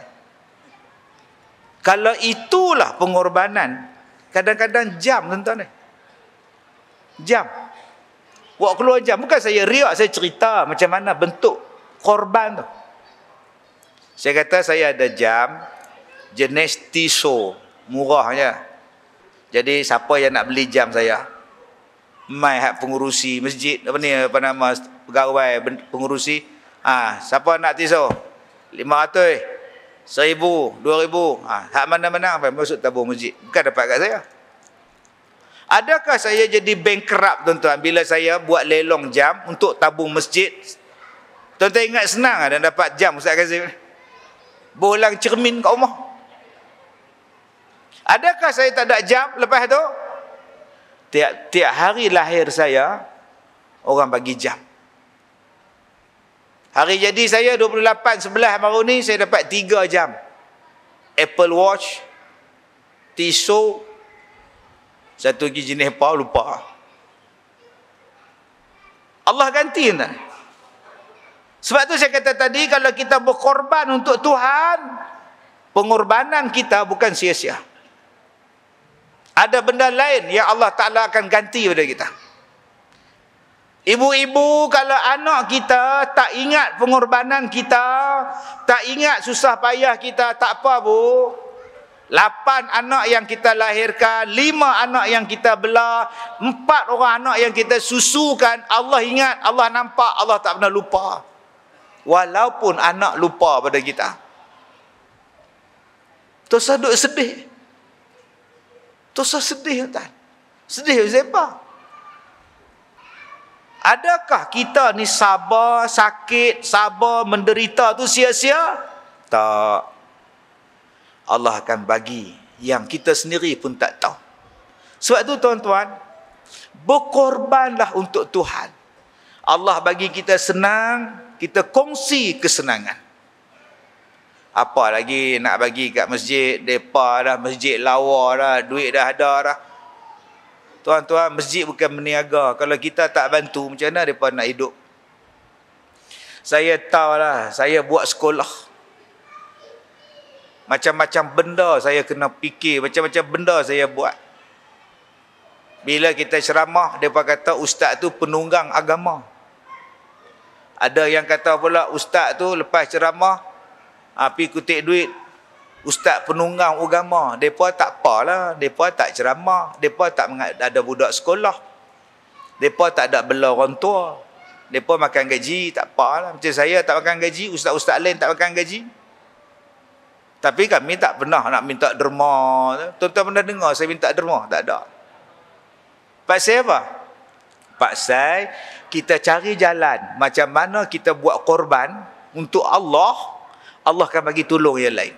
Kalau itulah pengorbanan, kadang-kadang jam tuan-tuan ni. Jam. Buat keluar jam. Bukan saya riak, saya cerita macam mana bentuk korban tu. Saya kata saya ada jam jenis Tissot, murahnya. Jadi siapa yang nak beli jam saya? Mai hak pengurusi masjid, apa nama pegawai pengurusi. Siapa nak Tissot? 500, 1000, 2000. Hak mana-mana sampai masuk tabung masjid. Bukan dapat kat saya. Adakah saya jadi bankrupt tuan-tuan bila saya buat lelong jam untuk tabung masjid? Tuan-tuan ingat senang ada dapat jam Ustaz Kazim? Bolang cermin kat rumah. Adakah saya tak ada jam lepas tu? Tiap hari lahir saya orang bagi jam. Hari jadi saya 28/11 baru ni saya dapat 3 jam. Apple Watch, Tissot, satu lagi jenis apa lupa. Allah ganti tak? Sebab tu saya kata tadi, kalau kita berkorban untuk Tuhan, pengorbanan kita bukan sia-sia. Ada benda lain yang Allah Ta'ala akan ganti pada kita. Ibu-ibu, kalau anak kita tak ingat pengorbanan kita, tak ingat susah payah kita, tak apa bu. 8 anak yang kita lahirkan, 5 anak yang kita belah, 4 orang anak yang kita susukan, Allah ingat, Allah nampak, Allah tak pernah lupa. Walaupun anak lupa pada kita. Terus duduk sedih. Terus sedih tak? Sedih siapa? Adakah kita ni sabar, sakit, sabar, menderita tu sia-sia? Tak. Allah akan bagi yang kita sendiri pun tak tahu. Sebab tu tuan-tuan, berkorbanlah untuk Tuhan. Allah bagi kita senang, kita kongsi kesenangan. Apa lagi nak bagi kat masjid, depa dah, masjid lawa dah, duit dah ada dah. Tuan-tuan, masjid bukan meniaga. Kalau kita tak bantu, macam mana mereka nak hidup? Saya tahulah, saya buat sekolah. Macam-macam benda saya kena fikir, macam-macam benda saya buat. Bila kita ceramah, mereka kata ustaz tu penunggang agama. Ada yang kata pula ustaz tu lepas ceramah, pergi kutip duit. Ustaz penunggang agama, mereka tak apalah, mereka tak ceramah, mereka tak ada budak sekolah, mereka tak ada bela orang tua, mereka makan gaji, tak apalah. Macam saya tak makan gaji, ustaz-ustaz lain tak makan gaji. Tapi kami tak pernah nak minta derma. Tuan-tuan pernah dengar saya minta derma? Tak ada. Pasal apa? Pasal kita cari jalan macam mana kita buat korban untuk Allah, Allah akan bagi tolong yang lain.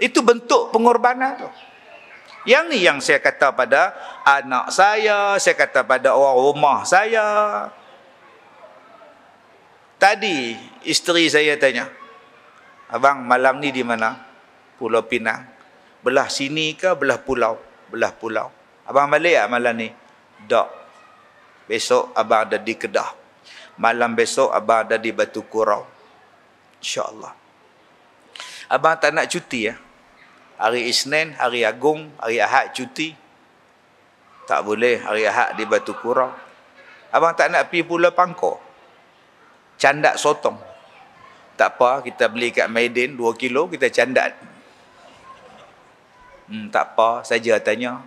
Itu bentuk pengorbanan tu. Yang ni yang saya kata pada anak saya kata pada orang rumah saya. Tadi isteri saya tanya, abang malam ni di mana? Pulau Pinang. Belah sini ke belah pulau? Belah pulau. Abang balik tak malam ni? Tak. Besok abang ada di Kedah. Malam besok abang ada di Batu Kurau. InsyaAllah. Abang tak nak cuti ya? Hari Isnin, hari Agung, hari Ahad cuti. Tak boleh hari Ahad di Batu Kurau. Abang tak nak pergi Pulau Pangkor? Candak sotong. Tak apa, kita beli kat Maidin 2 kilo, kita candak. Tak apa, saja tanya.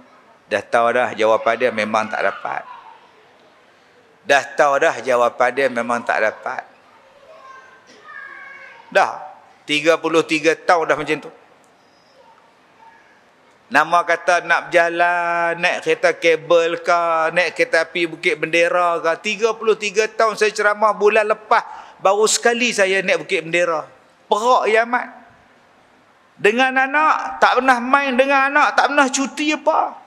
Dah tahu dah jawapan dia memang tak dapat. Dah tahu dah jawapan dia memang tak dapat. Dah 33 tahun dah macam tu. Nama kata nak berjalan, naik kereta kabel ke, naik kereta api Bukit Bendera ke. 33 tahun saya ceramah, bulan lepas baru sekali saya naik Bukit Bendera. Perak ya amat. Dengan anak, tak pernah main dengan anak, tak pernah cuti apa.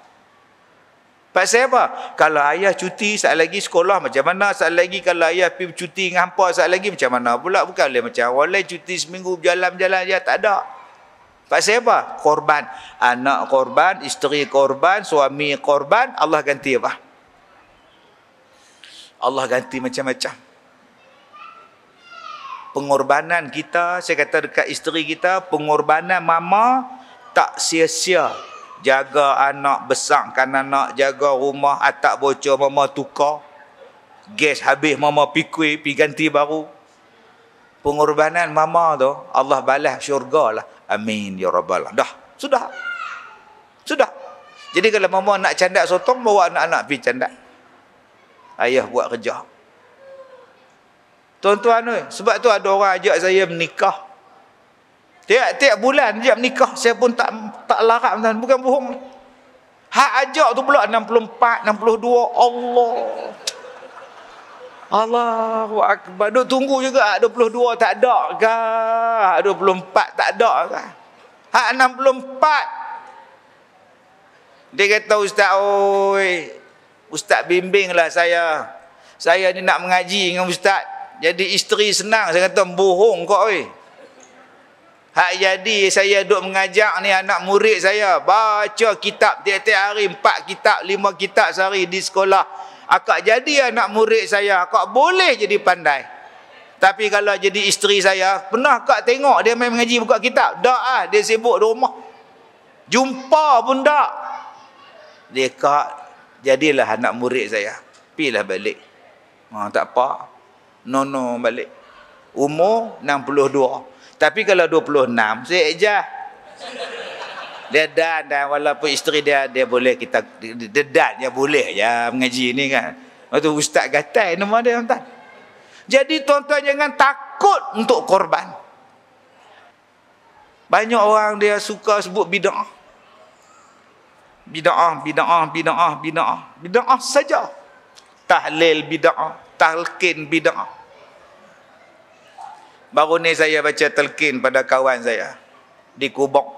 Pasal apa? Kalau ayah cuti, saat lagi sekolah macam mana? Saat lagi kalau ayah pergi cuti dengan hampa, saat lagi macam mana pula? Bukan boleh macam orang lain cuti seminggu berjalan-jalan je, tak ada. Pasal apa? Korban. Anak korban, isteri korban, suami korban, Allah ganti apa? Allah ganti macam-macam. Pengorbanan kita, saya kata dekat isteri kita, pengorbanan mama tak sia-sia. Jaga anak, besarkan anak, jaga rumah, atap bocor mama tukar. Gas habis mama pikui, pergi ganti baru. Pengorbanan mama tu, Allah balas syurga lah. Amin ya rabbal alamin. Dah, sudah. Sudah. Jadi kalau mama nak candak sotong, bawa anak-anak pergi candak. Ayah buat kerja. Tuan-tuan, sebab tu ada orang ajak saya menikah. Tiap-tiap bulan ajak menikah, saya pun tak larat, bukan bohong. Hak ajak tu pula 64, 62. Allahu Akbar. Duk tunggu juga 22 tak ada ke? 24 tak ada ke? Hak 64. Dia kata, ustaz, oi, ustaz bimbinglah saya. Saya ni nak mengaji dengan ustaz. Jadi isteri senang. Saya kata, bohong kau, oi. Hak jadi saya duk mengajak ni anak murid saya baca kitab tiap-tiap hari, 4 kitab, 5 kitab sehari di sekolah. Akak jadi anak murid saya, akak boleh jadi pandai. Tapi kalau jadi isteri saya, pernah akak tengok dia main mengaji buka kitab? Tak ah, dia sibuk di rumah. Jumpa pun tak. Dia kak, jadilah anak murid saya. Pilah balik. Tak apa. No balik. Umur 62. Tapi kalau 26, saya ejah. Dia dan walaupun isteri dia boleh kita dia boleh ya mengaji ni kan. Waktu ustaz gatai nama dia tuan. Jadi tuan-tuan jangan takut untuk korban. Banyak orang dia suka sebut bid'ah. Bid'ah saja. Tahlil bid'ah, talqin bid'ah. Baru ni saya baca talqin pada kawan saya di Kubok.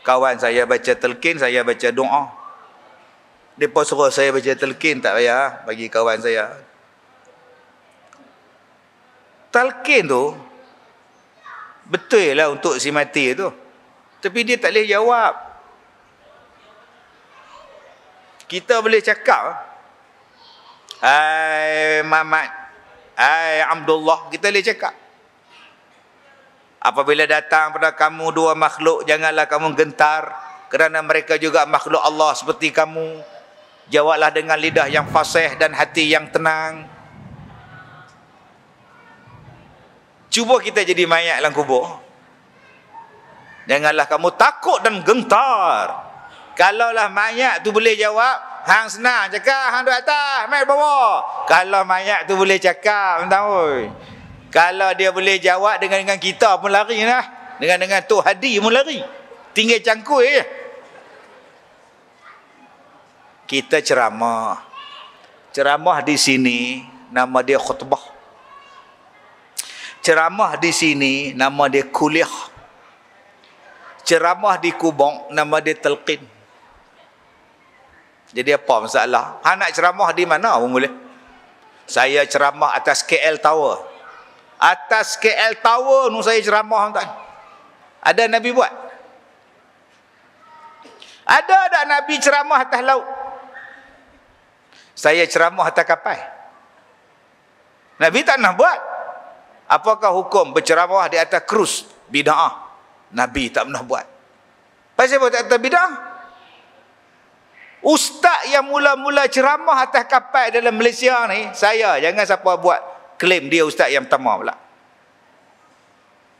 Kawan saya baca talqin, saya baca doa. Depa suruh saya baca talqin, tak payah bagi kawan saya. Talqin tu betul lah untuk si mati tu. Tapi dia tak boleh jawab. Kita boleh cakap, hai Mamat, hai Abdullah, kita boleh cakap. Apabila datang pada kamu dua makhluk, janganlah kamu gentar, kerana mereka juga makhluk Allah seperti kamu. Jawablah dengan lidah yang fasih dan hati yang tenang. Cuba kita jadi mayat dalam kubur. Janganlah kamu takut dan gentar. Kalaulah mayat tu boleh jawab, hang senang cakap, hang duduk atas, mai bawah. Kalau mayat tu boleh cakap, tahu. Kalau dia boleh jawab dengan kita pun lari lah. Dengan Tok Hadi pun lari. Tinggal cangkul je. Kita ceramah. Ceramah di sini nama dia khutbah. Ceramah di sini nama dia kuliah. Ceramah di Kubong nama dia talqin. Jadi apa masalah? Hang nak ceramah di mana pun boleh. Saya ceramah atas KL Tower. Atas KL Tower nu saya ceramah tuan. Ada Nabi buat? Ada tak Nabi ceramah atas laut? Saya ceramah atas kapal. Nabi tak nak buat. Apakah hukum berceramah di atas krus? Bid'ah. Nabi tak pernah buat. Pasal apa tak atas bid'ah? Ustaz yang mula-mula ceramah atas kapal dalam Malaysia ni, saya, jangan siapa buat klaim dia ustaz yang pertama pula.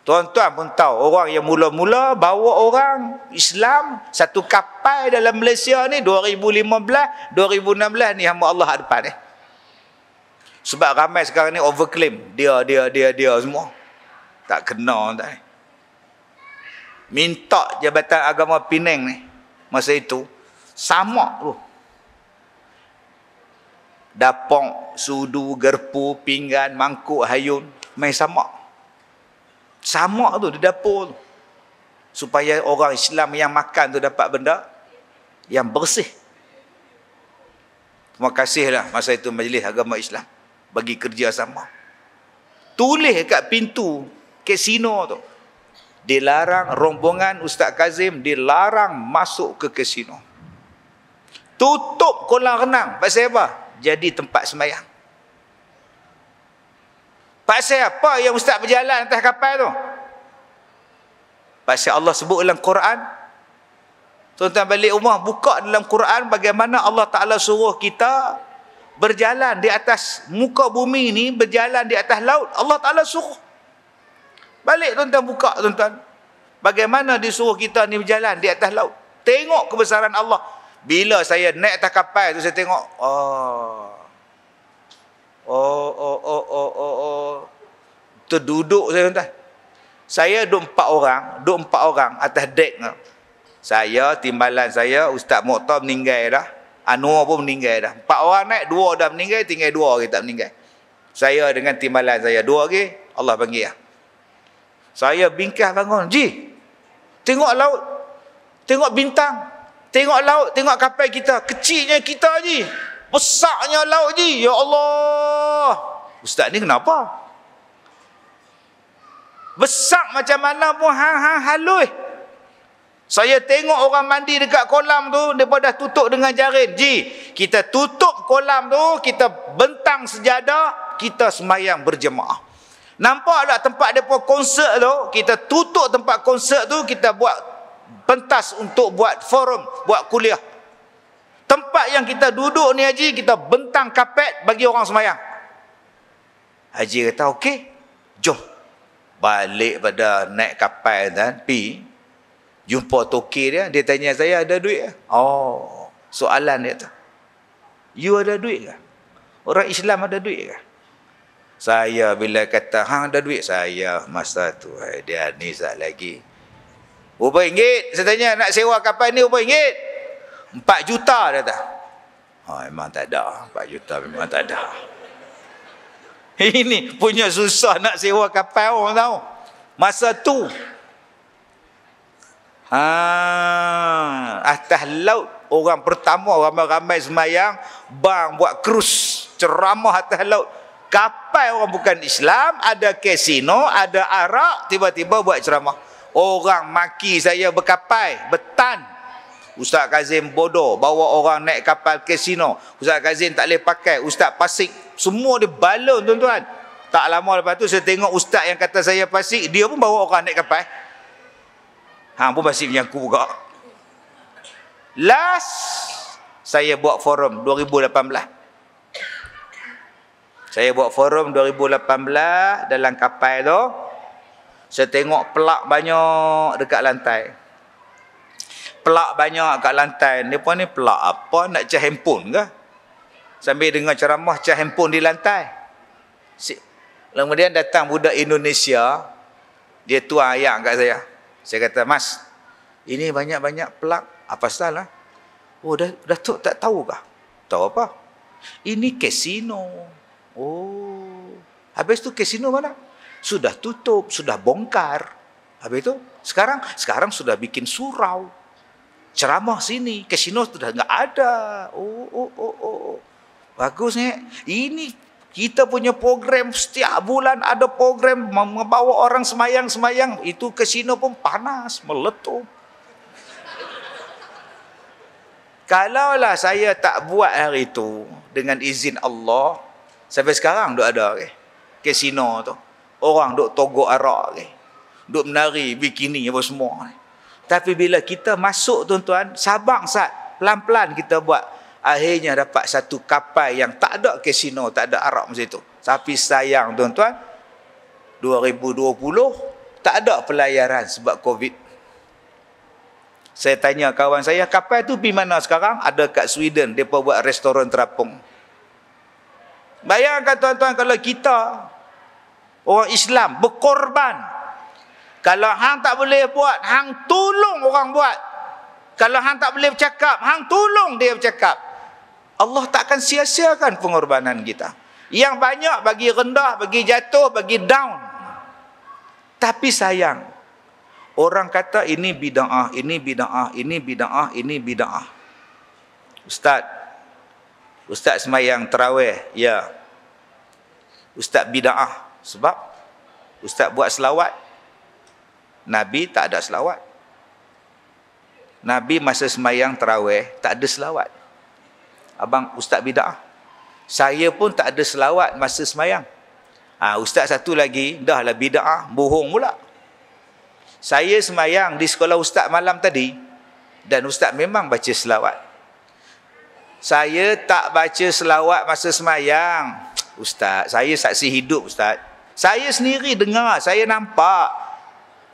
Tuan-tuan pun tahu, orang yang mula-mula bawa orang Islam satu kapal dalam Malaysia ni 2015, 2016 ni hamba Allah hak depan ni. Sebab ramai sekarang ni overclaim dia semua. Tak kena tak. Minta Jabatan Agama Penang ni masa itu sama tu. Dapong, sudu, gerpu, pinggan, mangkuk, hayun, main sama. Sama tu di dapur tu. Supaya orang Islam yang makan tu dapat benda yang bersih. Terima kasihlah masa itu Majlis Agama Islam bagi kerjasama. Tulis kat pintu kasino tu. Dilarang rombongan Ustaz Kazim, dilarang masuk ke kasino. Tutup kolam renang. Pasal apa? Jadi tempat sembahyang. Pasal apa yang ustaz berjalan atas kapal tu? Pasal Allah sebut dalam Quran. Tuan-tuan balik rumah, buka dalam Quran bagaimana Allah Ta'ala suruh kita berjalan di atas muka bumi ni, berjalan di atas laut. Allah Ta'ala suruh. Balik tuan-tuan buka tuan-tuan. Bagaimana disuruh kita ni berjalan di atas laut. Tengok kebesaran Allah. Bila saya naik atas kapal tu saya tengok, terduduk saya tuan. Saya duduk 4 orang atas dek tu. Saya, timbalan saya, Ustaz Mokhtar meninggal dah. Anwar pun meninggal dah. 4 orang naik, 2 dah meninggal, tinggal 2 orang tak meninggal. Saya dengan timbalan saya, 2 lagi, Allah panggil. Saya bingkah bangun. Ji, tengok laut. Tengok bintang. Tengok laut, tengok kapal kita. Kecilnya kita, Ji. Besarnya laut, Ji. Ya Allah. Ustaz ni kenapa? Besar macam mana pun hang halus. Saya tengok orang mandi dekat kolam tu, mereka dah tutup dengan jaring. Ji, kita tutup kolam tu, kita bentang sejadah, kita semayang berjemaah. Nampak tak tempat mereka konsert tu, kita tutup tempat konsert tu, kita buat pentas untuk buat forum, buat kuliah. Tempat yang kita duduk ni Haji, kita bentang kapet bagi orang semayang. Haji kata, okey, jom. Balik pada naik kapal dan pi. Jumpa toki dia, dia tanya saya, ada duit ke? Oh, soalan dia tu. You ada duit ke? Orang Islam ada duit ke? Saya bila kata, hang ada duit? Saya masa tu, dia ni sat lagi. Berapa ringgit? Saya tanya, nak sewa kapal ni berapa ringgit? 4 juta dia kata. Oh, memang tak ada. 4 juta memang tak ada. Ini punya susah nak sewa kapal orang tahu. Masa tu. Atas laut orang pertama ramai-ramai semayang, bang buat krus ceramah atas laut. Kapal orang bukan Islam, ada kasino, ada arak, tiba-tiba buat ceramah. Orang maki saya berkapal, betan. Ustaz Kazim bodoh, bawa orang naik kapal kasino. Ustaz Kazim tak boleh pakai, Ustaz Pasik, semua dia balon tuan-tuan. Tak lama lepas tu saya tengok ustaz yang kata saya Pasik, dia pun bawa orang naik kapal. Hang pun masih menyangkut juga. Last saya buat forum 2018. Saya buat forum 2018 dalam kapal tu. Saya tengok pelak banyak dekat lantai. Pelak banyak kat lantai. Ni pun ni pelak apa? Nak cah handphone ke? Sambil dengar ceramah cah handphone di lantai. Kemudian datang budak Indonesia. Dia tuang ayam kat saya. Saya kata, Mas, ini banyak-banyak pelak. Apa salah? Oh, Datuk tak tahu kah? Tahu apa? Ini kasino. Oh. Habis tu kasino mana? Sudah tutup, sudah bongkar. Habis tu, sekarang sudah bikin surau. Ceramah sini, kasino sudah enggak ada. Oh. Bagus ni. Ini kita punya program setiap bulan ada program membawa orang semayang. Itu kasino pun panas, meletup. Kalaulah saya tak buat hari itu dengan izin Allah, sampai sekarang duk ada kasino tu. Orang duk togok arak duk menari bikini apa semua. Tapi bila kita masuk tuan-tuan, sabar sat, pelan-pelan kita buat. Akhirnya dapat satu kapal yang tak ada kasino, tak ada arak masa itu. Tapi sayang tuan-tuan, 2020 tak ada pelayaran sebab Covid. Saya tanya kawan saya, kapal tu pergi mana sekarang? Ada kat Sweden, mereka buat restoran terapung. Bayangkan tuan-tuan kalau kita, orang Islam, berkorban. Kalau hang tak boleh buat, hang tolong orang buat. Kalau hang tak boleh bercakap, hang tolong dia bercakap. Allah tak akan sia-siakan pengorbanan kita. Yang banyak bagi rendah, bagi jatuh, bagi down. Tapi sayang, orang kata ini bid'ah, ini bid'ah, ini bid'ah, ini bid'ah. Ustaz semayang tarawih, ya. Ustaz bid'ah. Sebab Ustaz buat selawat. Nabi tak ada selawat. Nabi masa semayang tarawih tak ada selawat. Abang Ustaz bid'ah. Saya pun tak ada selawat masa semayang. Ustaz satu lagi, dah lah bid'ah, bohong pula. Saya semayang di sekolah Ustaz malam tadi, dan Ustaz memang baca selawat. Saya tak baca selawat masa semayang. Ustaz, saya saksi hidup Ustaz. Saya sendiri dengar, saya nampak.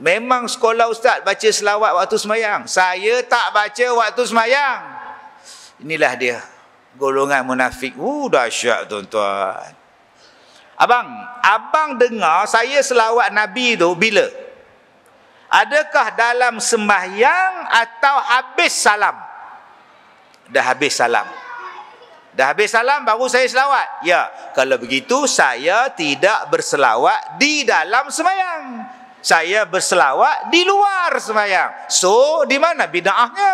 Memang sekolah Ustaz baca selawat waktu semayang. Saya tak baca waktu semayang. Inilah dia. Golongan munafik. Dahsyat tuan-tuan. Abang dengar saya selawat Nabi tu bila? Adakah dalam sembahyang atau habis salam? Dah habis salam. Dah habis salam baru saya selawat. Ya, kalau begitu saya tidak berselawat di dalam sembahyang. Saya berselawat di luar sembahyang. So, di mana bid'ahnya?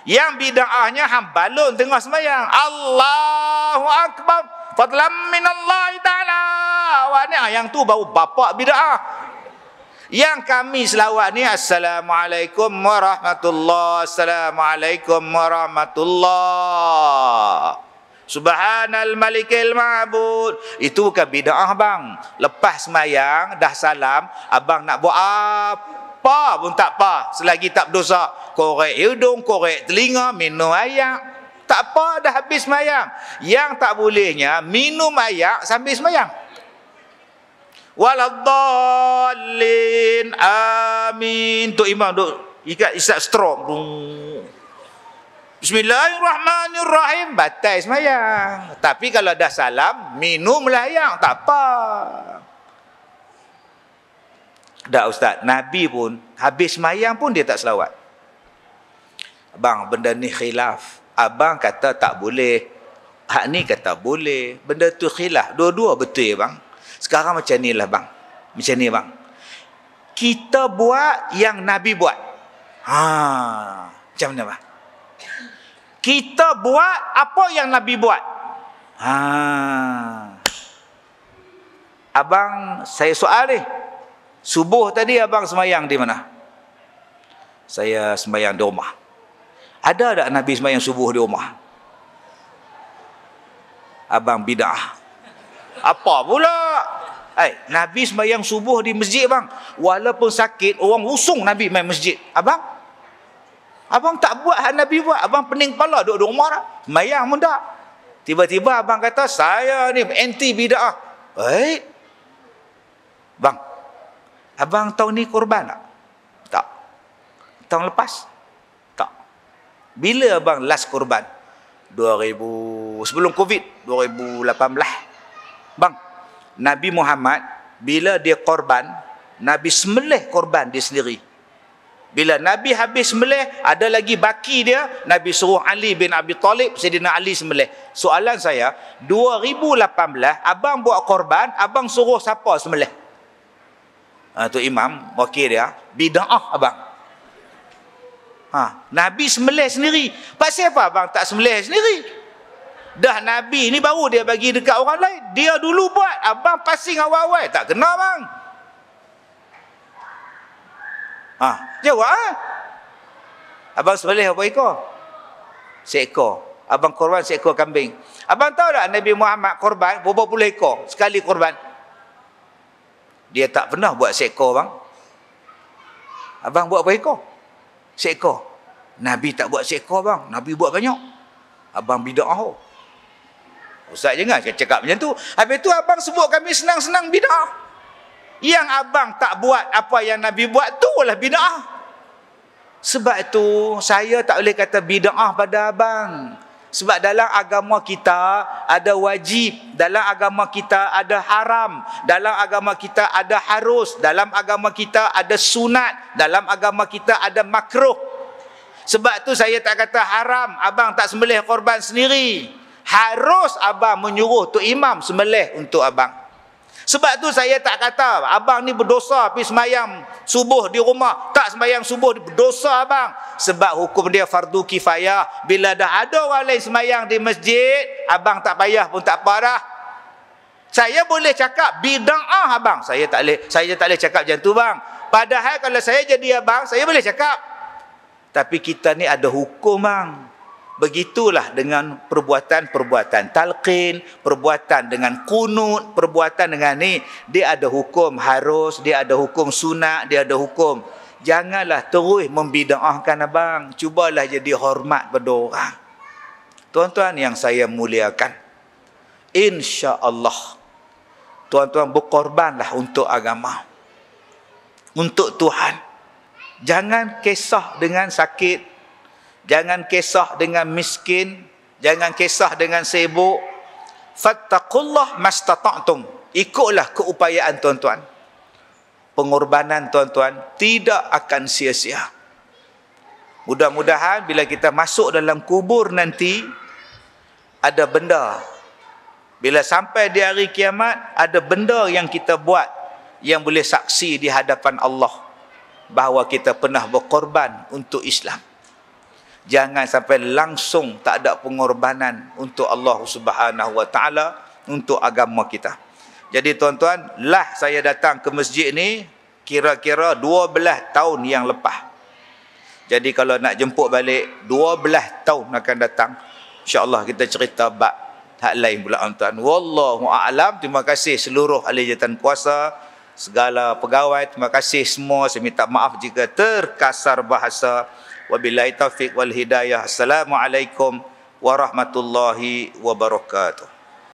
Yang bid'ahnya hang balun tengah sembahyang. Allahu akbar. Fadlan minallahi ta'ala. Yang tu baru bapak bid'ah. Yang kami selawat ni Assalamualaikum warahmatullahi, Assalamualaikum warahmatullahi, Subhanal malikil ma'bud. Itu bukan bid'ah bang. Lepas semayang dah salam, abang nak buat apa pun tak apa selagi tak berdosa. Korek hidung, korek telinga, minum air, tak apa, dah habis semayang. Yang tak bolehnya minum air sambil semayang. Waladdallin, amin. Tu imam duk ikat isap strong. Bismillahirrahmanirrahim, batal semayang. Tapi kalau dah salam, minumlah yang tak apa. Dah ustaz, Nabi pun habis semayang pun dia tak selawat. Abang, benda ni khilaf. Abang kata tak boleh, hak ni kata boleh. Benda tu khilaf. Dua-dua betul bang. Sekarang macam ni lah bang. Macam ni bang. Kita buat yang Nabi buat. Macam mana bang? Kita buat apa yang Nabi buat. Abang, saya soal ni. Subuh tadi abang semayang di mana? Saya semayang di rumah. Ada tak Nabi semayang subuh di rumah? Abang bid'ah. Apa pula? Nabi sembahyang subuh di masjid bang. Walaupun sakit, orang usung Nabi main masjid. Abang tak buat hak Nabi buat. Abang pening kepala duduk di rumah dah. Sembahyang pun tak. Tiba-tiba abang kata, saya ni anti bid'ah. Bang, abang tahun ni korban tak? Tak. Tahun lepas? Tak. Bila abang last korban? 2000, sebelum Covid, 2018. Bang, Nabi Muhammad bila dia korban, Nabi sembelih korban dia sendiri. Bila Nabi habis sembelih, ada lagi baki dia, Nabi suruh Ali bin Abi Talib, Sayyidina Ali sembelih. Soalan saya, 2018 abang buat korban, abang suruh siapa sembelih? Tu imam wakil dia, bid'ah abang. Nabi sembelih sendiri. Pasal apa abang tak sembelih sendiri? Dah Nabi ni baru dia bagi dekat orang lain. Dia dulu buat, abang pasing awal-awal. Tak kena bang. Jawab Abang sembelih apa ekor? Seekor. Abang korban seekor kambing. Abang tahu tak Nabi Muhammad korban berapa puluh ekor sekali korban? Dia tak pernah buat seekor bang. Abang buat berapa ekor? Seekor. Nabi tak buat seekor bang. Nabi buat banyak. Abang bid'ah. Ustaz jangan cakap macam tu. Habis tu abang sebut kami senang-senang bid'ah. Yang abang tak buat apa yang Nabi buat tu lah bid'ah. Sebab itu saya tak boleh kata bid'ah pada abang. Sebab dalam agama kita ada wajib, dalam agama kita ada haram, dalam agama kita ada harus, dalam agama kita ada sunat, dalam agama kita ada makruh. Sebab tu saya tak kata haram abang tak sembelih korban sendiri. Harus abang menyuruh tu imam sembelih untuk abang. Sebab tu saya tak kata abang ni berdosa pergi sembahyang subuh di rumah, tak sembahyang subuh berdosa abang. Sebab hukum dia fardu kifayah. Bila dah ada orang lain sembahyang di masjid, abang tak payah pun tak apa dah. Saya boleh cakap bid'ah abang. Saya tak boleh cakap macam tu bang. Padahal kalau saya jadi abang, saya boleh cakap. Tapi kita ni ada hukum bang. Begitulah dengan perbuatan-perbuatan talqin, perbuatan dengan kunut, perbuatan dengan ni, dia ada hukum harus, dia ada hukum sunat, dia ada hukum. Janganlah terus membid'ahkan abang. Cubalah jadi hormat pada orang. Tuan-tuan yang saya muliakan, insya-Allah tuan-tuan berkorbanlah untuk agama, untuk Tuhan. Jangan kisah dengan sakit, jangan kisah dengan miskin, jangan kisah dengan sibuk. Fattaqullah mastata'tum. Ikutlah keupayaan tuan-tuan. pengorbanan tuan-tuan tidak akan sia-sia. Mudah-mudahan bila kita masuk dalam kubur nanti, ada benda. Bila sampai di hari kiamat, ada benda yang kita buat yang boleh saksi di hadapan Allah bahawa kita pernah berkorban untuk Islam. Jangan sampai langsung tak ada pengorbanan untuk Allah Subhanahu Wa Taala, untuk agama kita. Jadi tuan-tuan, lah saya datang ke masjid ni kira-kira 12 tahun yang lepas. Jadi kalau nak jemput balik 12 tahun akan datang, insya-Allah kita cerita bab hak lain pula tuan. Wallahu a'lam. Terima kasih seluruh ahli jawatan kuasa, segala pegawai, terima kasih semua. Saya minta maaf jika terkasar bahasa. Wabillahi taufiq wal hidayah. Assalamualaikum warahmatullahi wabarakatuh.